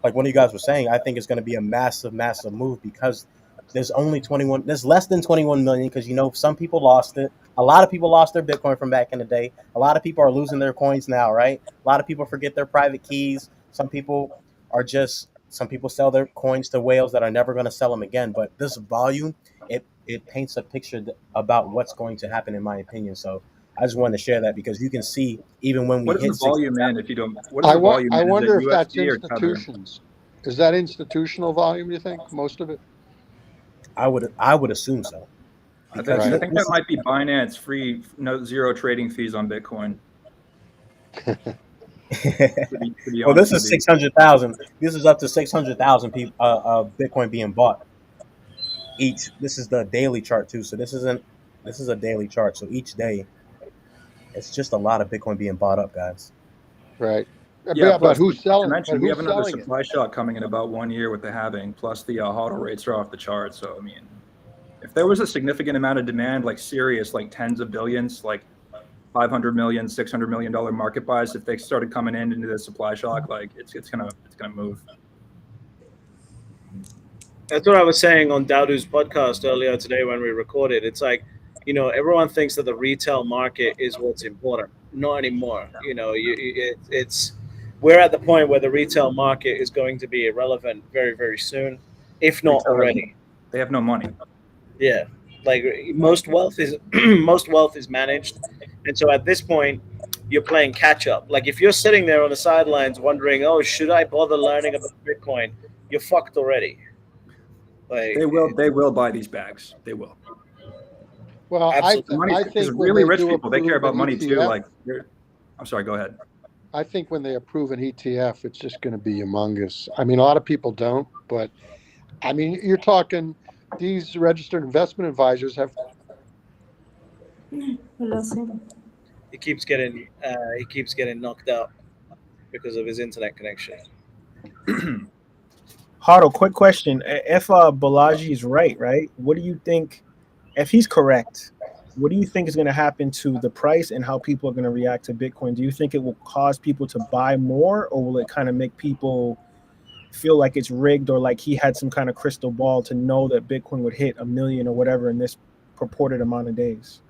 one of you guys were saying, I think it's going to be a massive, massive move because there's less than 21 million because, some people lost it. A lot of people lost their Bitcoin from back in the day. A lot of people are losing their coins now, right? A lot of people forget their private keys. Some people sell their coins to whales that are never going to sell them again. But this volume, it paints a picture about what's going to happen, in my opinion. So I just wanted to share that because you can see even when we what is hit the volume in? If you don't, what is I the volume in? Is wonder it if that's USD or Tether? institutions. Is that institutional volume? You think most of it? I would assume so. I Because think that might be Binance free, zero trading fees on Bitcoin. Well, this is 600,000. This is up to 600,000 people Bitcoin being bought each. This is the daily chart too. So this is a daily chart. So each day It's just a lot of Bitcoin being bought up, guys. Right. Yeah, But plus, who's to selling? mention, But we who's have another selling it? supply shock coming in about 1 year with the halving, plus the HODL rates are off the chart. So, I mean, if there was a significant amount of demand, like serious, like tens of billions, like 500 million, $600 million market buys, if they started coming into the supply shock, like it's gonna move. That's what I was saying on Dowdu's podcast earlier today when we recorded. It's like, everyone thinks that the retail market is what's important. Not anymore. It's we're at the point where the retail market is going to be irrelevant very, very soon, if not Retail already. They have no money. Yeah, like most wealth is most wealth is managed, and so at this point, you're playing catch up. Like if you're sitting there on the sidelines wondering, "Oh, should I bother learning about Bitcoin?" You're fucked already. Like They will buy these bags. They will. Well, absolutely. I Because think when really they rich do people, they care approve about an money too. ETF, Like, I'm sorry, go ahead. I think when they approve an ETF, it's just going to be humongous. I mean, a lot of people don't, but I mean, you're talking these registered investment advisors have. He keeps getting knocked out because of his internet connection. HODL, quick question. If Balaji is right, what do you think, if he's correct, what do you think is going to happen to the price and how people are going to react to Bitcoin? Do you think it will cause people to buy more, or will it kind of make people feel like it's rigged, or like he had some kind of crystal ball to know that Bitcoin would hit 1 million or whatever in this purported amount of days?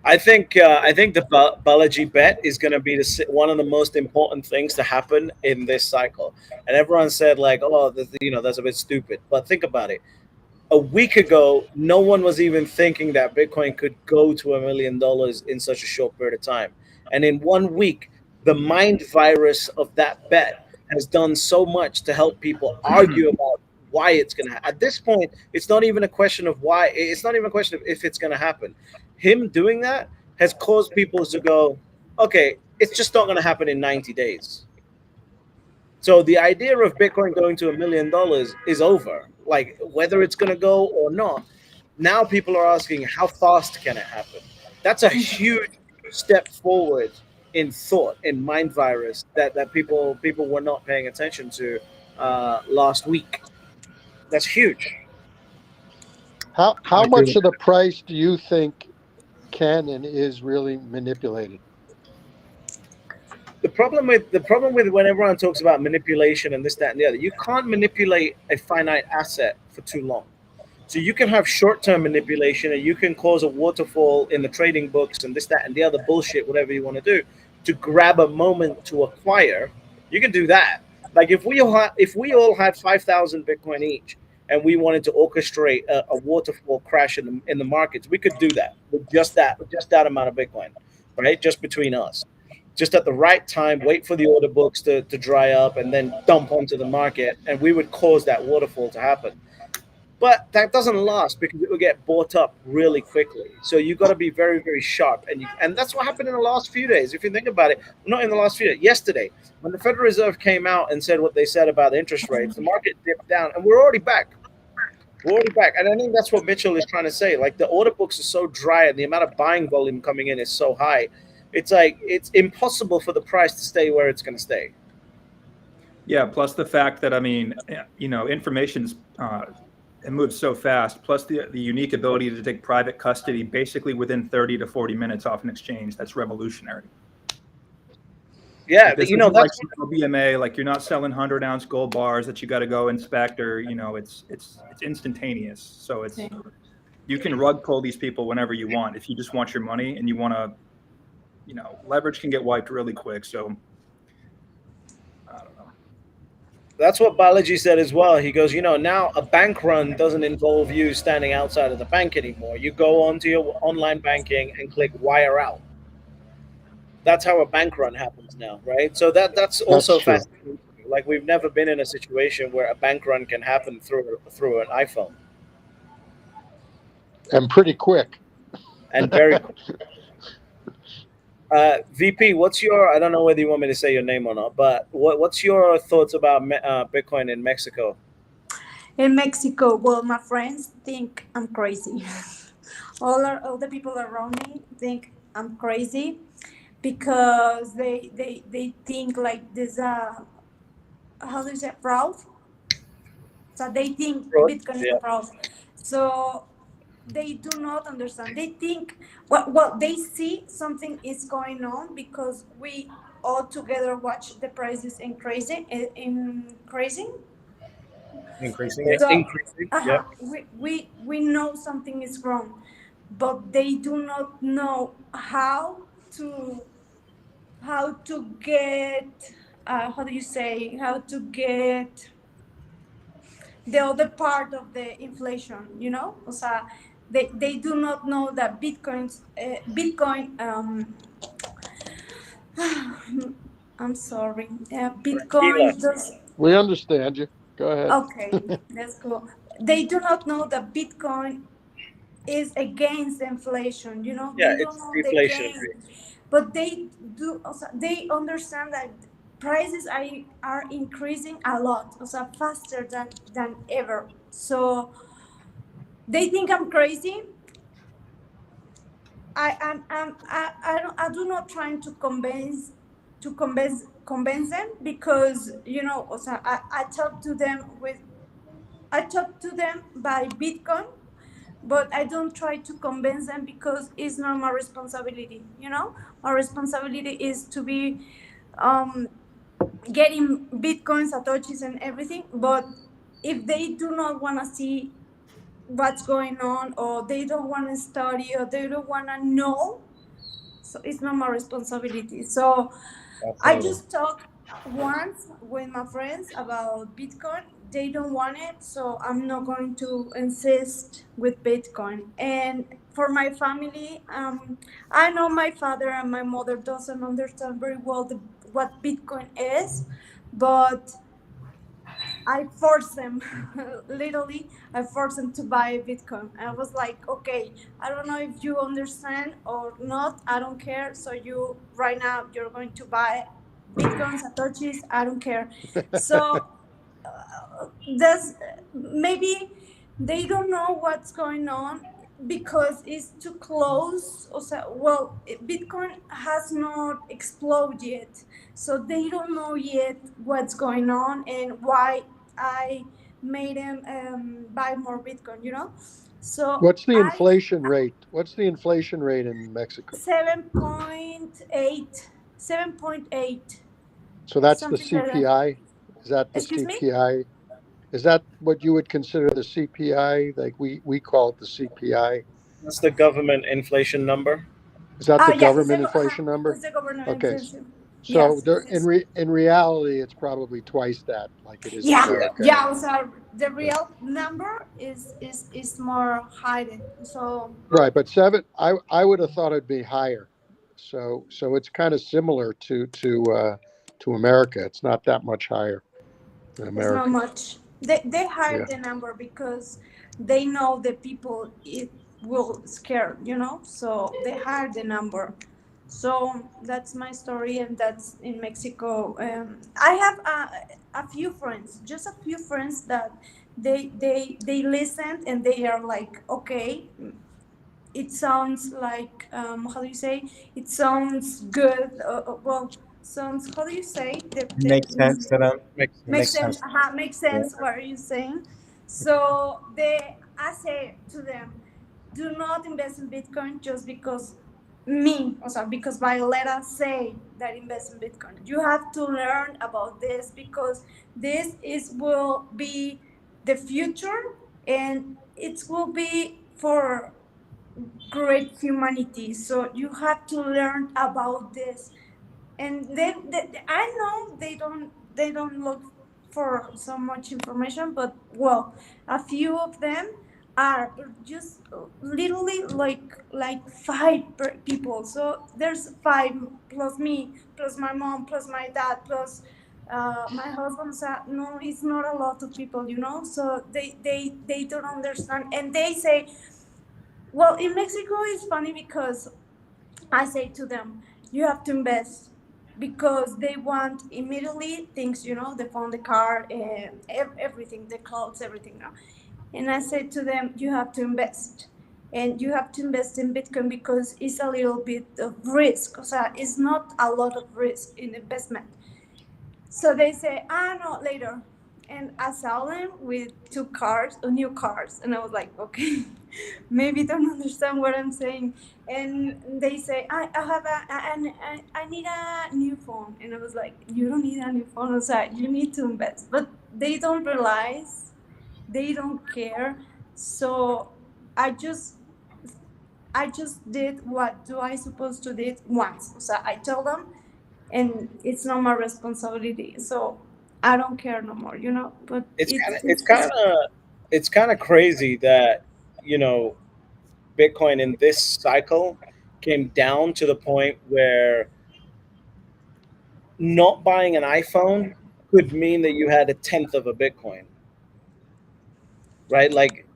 I think the Balaji bet is going to be one of the most important things to happen in this cycle. And everyone said like, "Oh, that's a bit stupid." But think about it. A week ago, no one was even thinking that Bitcoin could go to $1 million in such a short period of time. And in 1 week, the mind virus of that bet has done so much to help people argue about why it's going to. At this point, it's not even a question of why. It's not even a question of if it's going to happen. Him doing that has caused people to go, okay, it's just not going to happen in 90 days. So the idea of Bitcoin going to $1 million is over. Like whether it's going to go or not, now people are asking how fast can it happen? That's a huge step forward in thought, in mind virus that people were not paying attention to last week. That's huge. How much of the price do you think can and is really manipulated? The problem with when everyone talks about manipulation and this, that, and the other, you can't manipulate a finite asset for too long. So you can have short-term manipulation, and you can cause a waterfall in the trading books and this, that, and the other bullshit, whatever you want to do, to grab a moment to acquire. You can do that. Like if we all had 5,000 Bitcoin each, and we wanted to orchestrate a waterfall crash in the markets, we could do that with just that amount of Bitcoin, right? Just between us. Just at the right time, wait for the order books to dry up, and then dump onto the market, and we would cause that waterfall to happen. But that doesn't last because it will get bought up really quickly. So you got to be very, very sharp, and that's what happened in the last few days. If you think about it, not in the last few days, yesterday when the Federal Reserve came out and said what they said about interest rates, the market dipped down, and we're already back. We're already back, and I think that's what Mitchell is trying to say. Like the order books are so dry, and the amount of buying volume coming in is so high. It's like it's impossible for the price to stay where it's going to stay. Yeah, plus the fact that, I mean, information's it moves so fast, plus the unique ability to take private custody basically within 30 to 40 minutes off an exchange. That's revolutionary. Yeah, like this isn't like BMA, like you're not selling 100-ounce gold bars that you got to go inspect, or it's instantaneous. So you can rug pull these people whenever you want if you just want your money and you want to. Leverage can get wiped really quick. So I don't know. That's what Balaji said as well. He goes, now a bank run doesn't involve you standing outside of the bank anymore. You go onto your online banking and click wire out. That's how a bank run happens now, right? So that's also fascinating. Like we've never been in a situation where a bank run can happen through an iPhone. And pretty quick. And very quick. VP, I don't know whether you want me to say your name or not, but what's your thoughts about Bitcoin in Mexico? In Mexico, well, my friends think I'm crazy. All the people around me think I'm crazy. because they think like this how do you say, fraud. So they think Fraud. Bitcoin is Yeah. a fraud. So they do not understand. They think, well, they see something is going on because we all together watch the prices increasing. Increasing. Yeah. So Increasing. Yep. we know something is wrong, but they do not know to how to get how do you say, how to get the other part of the inflation, you know. O sea, they do not know that bitcoin I'm sorry, Tranquila. bitcoin does. We understand you. Go ahead. Okay, let's go. They do not know that bitcoin is against inflation, you know. Yeah, They don't it's know the gain, deflationary. but they do also, they understand that prices are increasing a lot, also faster than ever. So they think I'm crazy. I do not trying to convince them, because you know also I talk to them with I talk to them by Bitcoin, but I don't try to convince them because it's not my responsibility. You know, my responsibility is to be um, getting Bitcoin, Satoshis, and everything. But if they do not want to see what's going on, or they don't want to study, or they don't want to know, so it's not my responsibility. So I Absolutely. just talked once with my friends about Bitcoin. They don't want it, so I'm not going to insist with Bitcoin. And for my family, I know my father and my mother doesn't understand very well what Bitcoin is, but I forced them, literally, I forced them to buy Bitcoin. I was like, okay, I don't know if you understand or not. I don't care. So you, right now, you're going to buy Bitcoin, Satoshis. I don't care. So that's maybe they don't know what's going on because it's too close. Also, well, Bitcoin has not exploded yet, so they don't know yet what's going on and why I made them buy more Bitcoin. You know, so What's the I inflation rate? What's the inflation rate in Mexico? 7.8, 7.8, So that's the something like that. CPI. Is that the Excuse me. CPI? Is that what you would consider the CPI? Like we call it the CPI. That's the government inflation number. Is that the Yeah, government inflation number? it's the government Okay. inflation. So Yes, there, it is. in reality, it's probably twice that, like it is in Yeah, Yeah. America. yeah. So the Yeah. real number is more higher. So Right, but I would have thought it'd be higher. So it's kind of similar to America. It's not that much higher in it's not America. much. They hide Yeah. the number because they know the people it will scare. You know, so they hide the number. So that's my story, and that's in Mexico. I have a few friends, just a few friends that they listened and they are like, okay, it sounds like how do you say, it sounds good, well, sounds, how do you say, Makes sense to them. Makes It makes makes sense. sense, sense. makes Yeah. sense what are you saying. So I say to them, do not invest in Bitcoin just because me, also because Violeta say that invest in Bitcoin. You have to learn about this because this is will be the future, and it will be for great humanity. So you have to learn about this, and then I know they don't look for so much information, but well, a few of them are just literally like five people. So there's five plus me, plus my mom, plus my dad, plus my husband. So no, it's not a lot of people, you know. So they don't understand, and they say, well, in Mexico it's funny because I say to them, you have to invest because they want immediately things, you know, the phone, the car, everything, the clothes, everything. No? And I say to them, you have to invest and you have to invest in Bitcoin because it's a little bit of risk. O sea, it's not a lot of risk in investment. So they say, no, later. And I saw them with two cars, new cars. And I was like, okay, maybe don't understand what I'm saying. And they say, I need a new phone. And I was like, you don't need a new phone. So you need to invest. But they don't realize, they don't care. So I just I just did what do I supposed to did once. So I tell them, and it's not my responsibility. So I don't care no more, you know. But It's it's kind of it's it's kind of it's kind of crazy that you know Bitcoin in this cycle came down to the point where not buying an iPhone could mean that you had a tenth of a Bitcoin, right? Like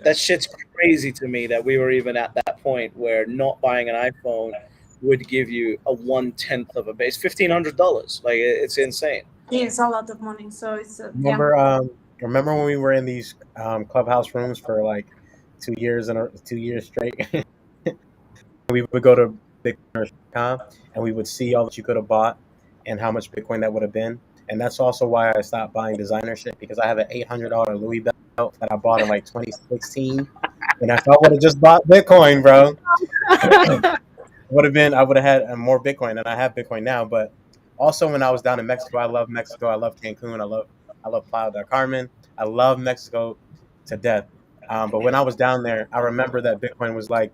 that shit's crazy to me that we were even at that point where not buying an iPhone would give you a 1/10 of a base, $1,500. Like it's insane. it's a lot of money. So it's yeah. Remember when we were in these clubhouse rooms for like 2 years and 2 years straight? We would go to Bitcoin.com and we would see all that you could have bought and how much Bitcoin that would have been. And that's also why I stopped buying designer shit, because I have an $800 Louis belt that I bought in like 2016. And if I would have just bought Bitcoin, bro, I would have had more Bitcoin, and I have Bitcoin now. But also when I was down in Mexico, I love Mexico. I love Cancun. I love Playa del Carmen. I love Mexico to death. But when I was down there, I remember that Bitcoin was like,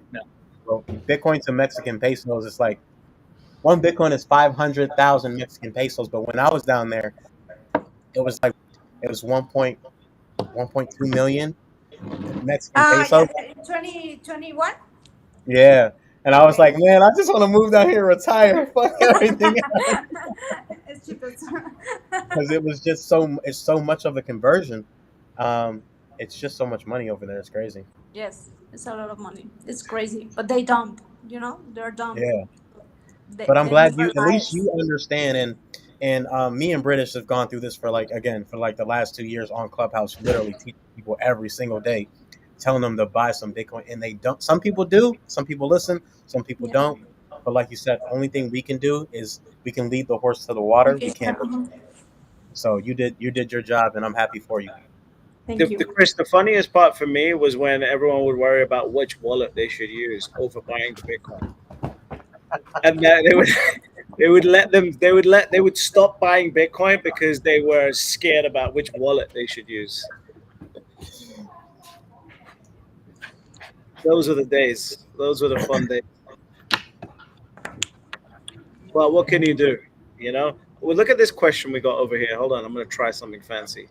well, Bitcoin to Mexican pesos, it's like one Bitcoin is 500,000 Mexican pesos. But when I was down there, it was like it was 1.2 million Mexican pesos. Yeah, 2021. Yeah. And I was Okay. like, man, I just want to move down here and retire. Fuck everything. It's cheaper. Because it was just it's so much of a conversion. It's just so much money over there. It's crazy. Yes, it's a lot of money. It's crazy, but they dump. You know, they're dump. Yeah. They But I'm they glad never you at least lies. you understand, and me and British have gone through this for like again for like the last 2 years on Clubhouse, literally teaching people every single day, telling them to buy some Bitcoin, and they don't. Some people do, some people listen, some people Yeah. don't. But like you said, only thing we can do is we can lead the horse to the water. Okay. We can't. So you did your job, and I'm happy for you. Thank you. Chris, the funniest part for me was when everyone would worry about which wallet they should use over buying the Bitcoin, and that they would they would stop buying Bitcoin because they were scared about which wallet they should use. Those are the days. Those were the fun days. Well, what can you do? You know. Well, look at this question we got over here. Hold on, I'm gonna try something fancy.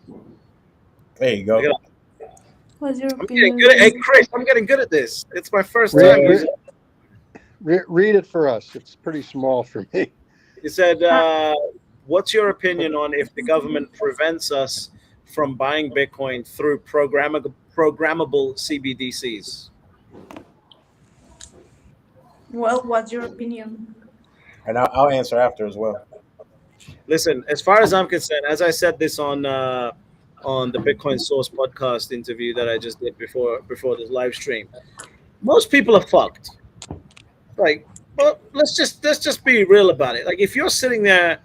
There you Look go. at that. What's your I'm getting opinion? good at. Hey, Chris, I'm getting good at this. It's my first Read, time Hey, using. read it for us. It's pretty small for me. It said, Uh, "What's your opinion on if the government prevents us from buying Bitcoin through programmable CBDCs?" well, what's your opinion? and I'll answer after as well. Listen, as far as I'm concerned, as I said this on the Bitcoin Source podcast interview that I just did before this live stream, most people are fucked. Like, well, let's just be real about it. Like, if you're sitting there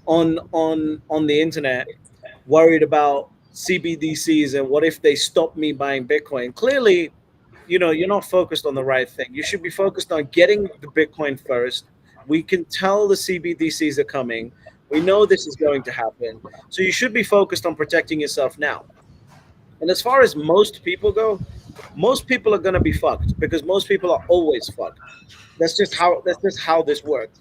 on the internet worried about CBDCs and what if they stop me buying Bitcoin, clearly, you're not focused on the right thing. You should be focused on getting the Bitcoin first. We can tell the CBDCs are coming. We know this is going to happen. So you should be focused on protecting yourself now. And as far as most people go, most people are going to be fucked because most people are always fucked. That's just how this works.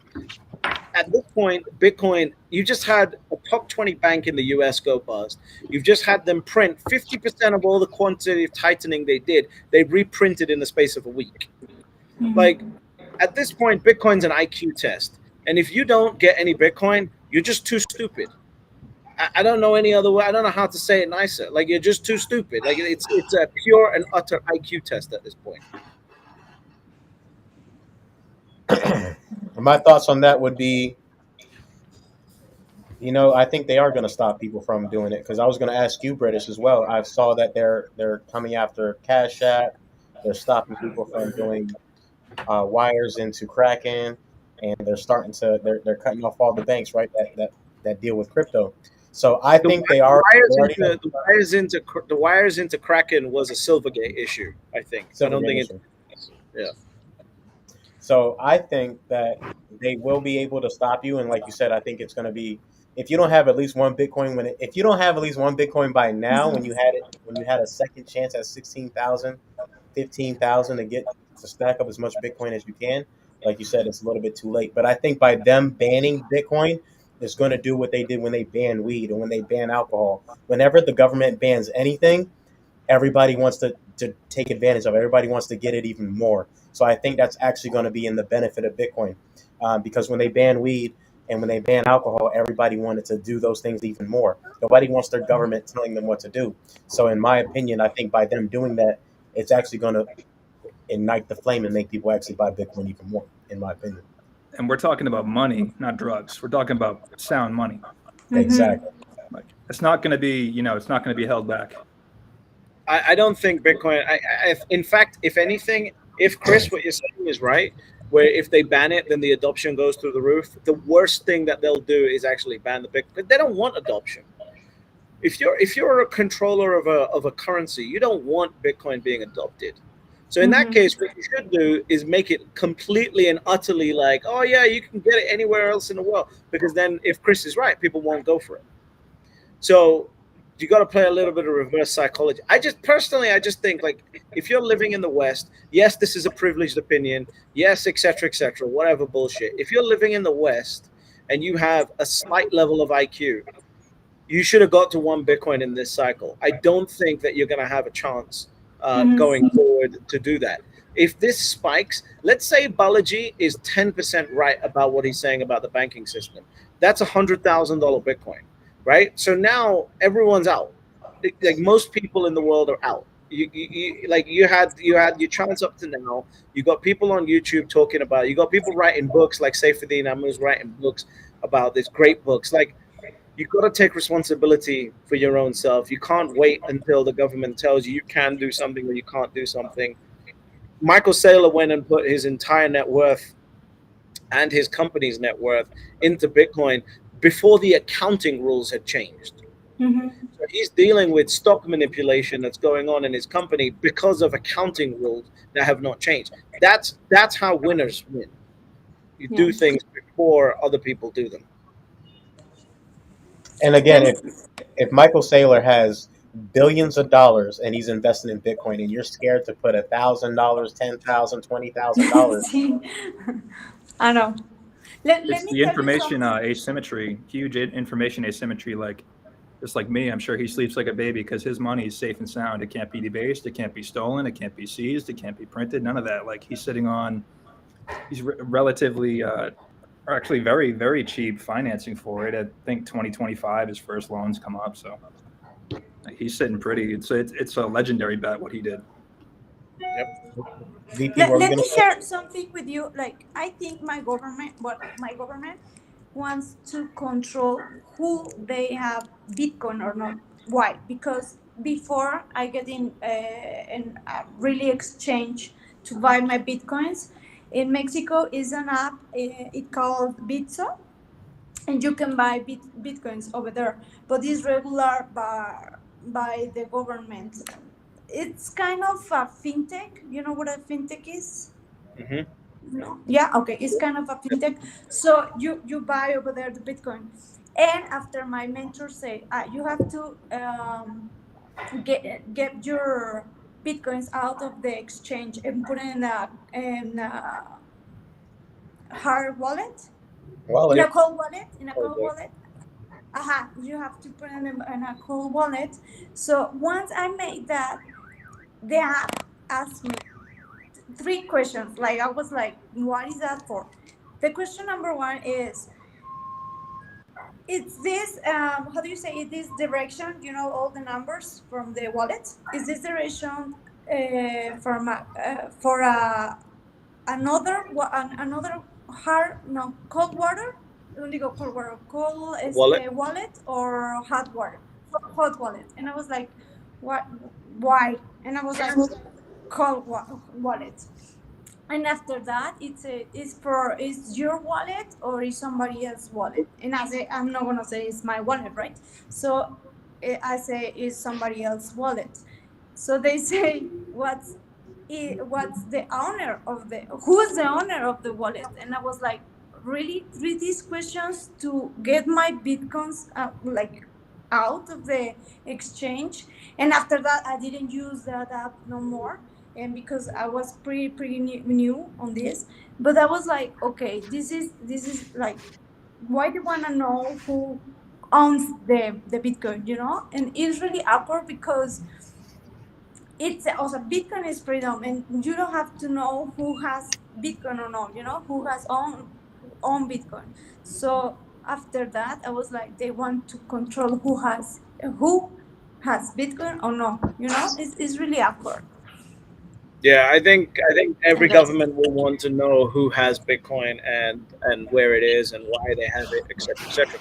At this point, Bitcoin, you just had a top 20 bank in the US go bust. You've just had them print 50% of all the quantitative tightening they did. They reprinted in the space of a week. Like, at this point, Bitcoin's an IQ test. And if you don't get any Bitcoin, you're just too stupid. I don't know any other way. I don't know how to say it nicer. Like, you're just too stupid. Like, it's a pure and utter IQ test at this point. My thoughts on that would be, I think they are going to stop people from doing it, because I was going to ask you, British, as well. I saw that they're coming after Cash App. They're stopping people from doing wires into Kraken, and they're cutting off all the banks, right? That deal with crypto. So I The, think they the are wires already into the wires into Kraken was a Silvergate issue. I think. I civil don't think it's. issue. Yeah. So I think that they will be able to stop you. And like you said, I think it's going to be if you don't have at least one Bitcoin if you don't have at least one Bitcoin by now, when you had a second chance at 16,000, 15,000 to stack up as much Bitcoin as you can, like you said, it's a little bit too late. But I think by them banning Bitcoin, it's going to do what they did when they banned weed and when they banned alcohol. Whenever the government bans anything, everybody wants to take advantage of it. Everybody wants to get it even more. So I think that's actually going to be in the benefit of Bitcoin, because when they ban weed and when they ban alcohol, everybody wanted to do those things even more. Nobody wants their government telling them what to do. So in my opinion, I think by them doing that, it's actually going to ignite the flame and make people actually buy Bitcoin even more. In my opinion, And we're talking about money, not drugs. We're talking about sound money. exactly. Like it's not going to be, it's not going to be held back. I don't think Bitcoin. In fact, if anything, if Chris, what you're saying is right, where if they ban it, then the adoption goes through the roof. The worst thing that they'll do is actually ban the Bitcoin. They don't want adoption. If you're a controller of a currency, you don't want Bitcoin being adopted. So in that case, what you should do is make it completely and utterly like, oh yeah, you can get it anywhere else in the world. Because then, if Chris is right, people won't go for it. So you got to play a little bit of reverse psychology. I just think like if you're living in the West, yes, this is a privileged opinion, yes, etc., whatever bullshit. If you're living in the West and you have a slight level of IQ, you should have got to one Bitcoin in this cycle. I don't think that you're going to have a chance going forward to do that. If this spikes, let's say Balaji is 10% right about what he's saying about the banking system. That's $100,000 Bitcoin, right? So now everyone's out. Like most people in the world are out. You had your chance up to now. You got people on YouTube talking about it. You got people writing books like Saifuddin Amu's writing books about this, great books. Like you got to take responsibility for your own self. You can't wait until the government tells you you can do something or you can't do something. Michael Saylor went and put his entire net worth and his company's net worth into Bitcoin before the accounting rules had changed. So he's dealing with stock manipulation that's going on in his company because of accounting rules that have not changed. That's how winners win. You do things before other people do them. And again, if Michael Saylor has billions of dollars and he's investing in Bitcoin, and you're scared to put $1,000, $10,000, $20,000, See, I know. Let It's me the tell you information something. asymmetry, huge information asymmetry. Like, just like me, I'm sure he sleeps like a baby because his money is safe and sound. It can't be debased. It can't be stolen. It can't be seized. It can't be printed. None of that. Like he's sitting on, he's relatively, or actually very, very cheap financing for it. I think 2025 his first loans come up. So like, he's sitting pretty. It's a legendary bet what he did. Yep. VP, what were you Let going me to say? share something with you. Like, I think my government wants to control who they have Bitcoin or not. Why? Because before I get in really exchange to buy my Bitcoins, in Mexico is an app, it called Bitso, and you can buy Bitcoins over there, but it's regular by the government. It's kind of a fintech. You know what a fintech is? Mm-hmm. No. Yeah. Okay. It's kind of a fintech. So you buy over there the Bitcoin, and after my mentor say, you have to get your Bitcoins out of the exchange and put it in a hard wallet, in a Wallet. cold wallet, in a cold Okay. wallet. You have to put it in a cold wallet. So once I made that, the app asked me three questions. Like I was like, what is that for? The question number one is, it's this how do you say it, this direction, all the numbers from the wallet, is this direction from for another hard, no, cold water, only go cold water, cold Wallet. wallet, or hot water, hot wallet. And I was like, what, why? And I was like, cold wallet. And after that, it's your wallet or is somebody else's wallet. And I say I'm not gonna say it's my wallet, right? So I say it's somebody else's wallet. So they say what's the owner of the who's the owner of the wallet? And I was like, really, three these questions to get my bitcoins like out of the exchange. And after that, I didn't use that app no more, and because I was pretty new on this. But I was like, okay, this is like, why do you want to know who owns the bitcoin, and it's really awkward because it's also Bitcoin is freedom, and you don't have to know who has Bitcoin or not. Who has own Bitcoin. So after that, I was like, they want to control who has Bitcoin or no. It's really awkward. Yeah, I think every And that's it. government will want to know who has Bitcoin and where it is and why they have it, etc., etc.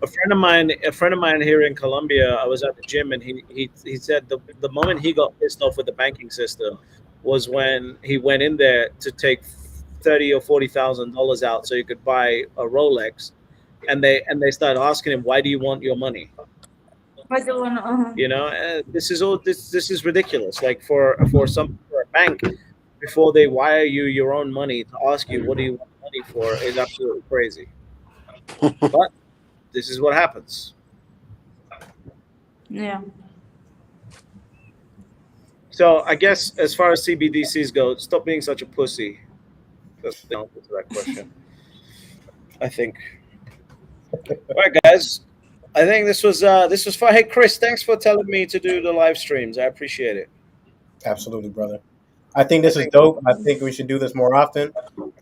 A friend of mine here in Colombia, I was at the gym and he said the moment he got pissed off with the banking system was when he went in there to take $30,000 or $40,000 out so he could buy a Rolex, and they started asking him, why do you want your money? But the one, This is ridiculous. Like for a bank, before they wire you your own money to ask you what do you want money for is absolutely crazy. But this is what happens. yeah. So I guess as far as CBDCs go, stop being such a pussy. That's the answer to that question. I think. All right, guys. I think this was fun. Hey, Chris, thanks for telling me to do the live streams. I appreciate it. Absolutely, brother. I think this is dope. I think we should do this more often.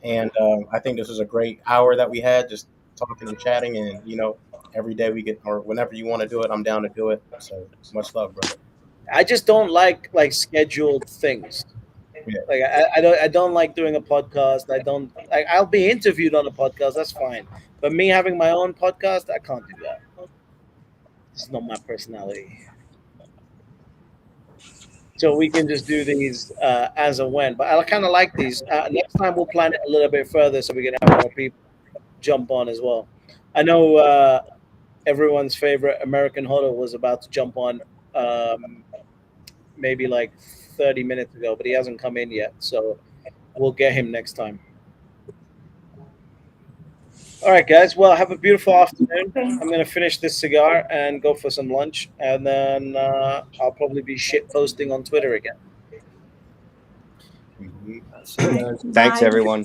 And I think this was a great hour that we had just talking and chatting. And, every day we get, or whenever you want to do it, I'm down to do it. So much love, brother. I just don't like scheduled things. Yeah. Like I don't like doing a podcast. I don't like I'll be interviewed on a podcast. That's fine. But me having my own podcast, I can't do that. It's not my personality. So we can just do these as and when. But I kind of like these. Next time we'll plan it a little bit further so we can have more people jump on as well. I know everyone's favorite American Hodl was about to jump on maybe like 30 minutes ago, but he hasn't come in yet. So we'll get him next time. All right, guys. Well, have a beautiful afternoon. I'm going to finish this cigar and go for some lunch. And then I'll probably be shit posting on Twitter again. Mhm. Thanks, Bye. everyone.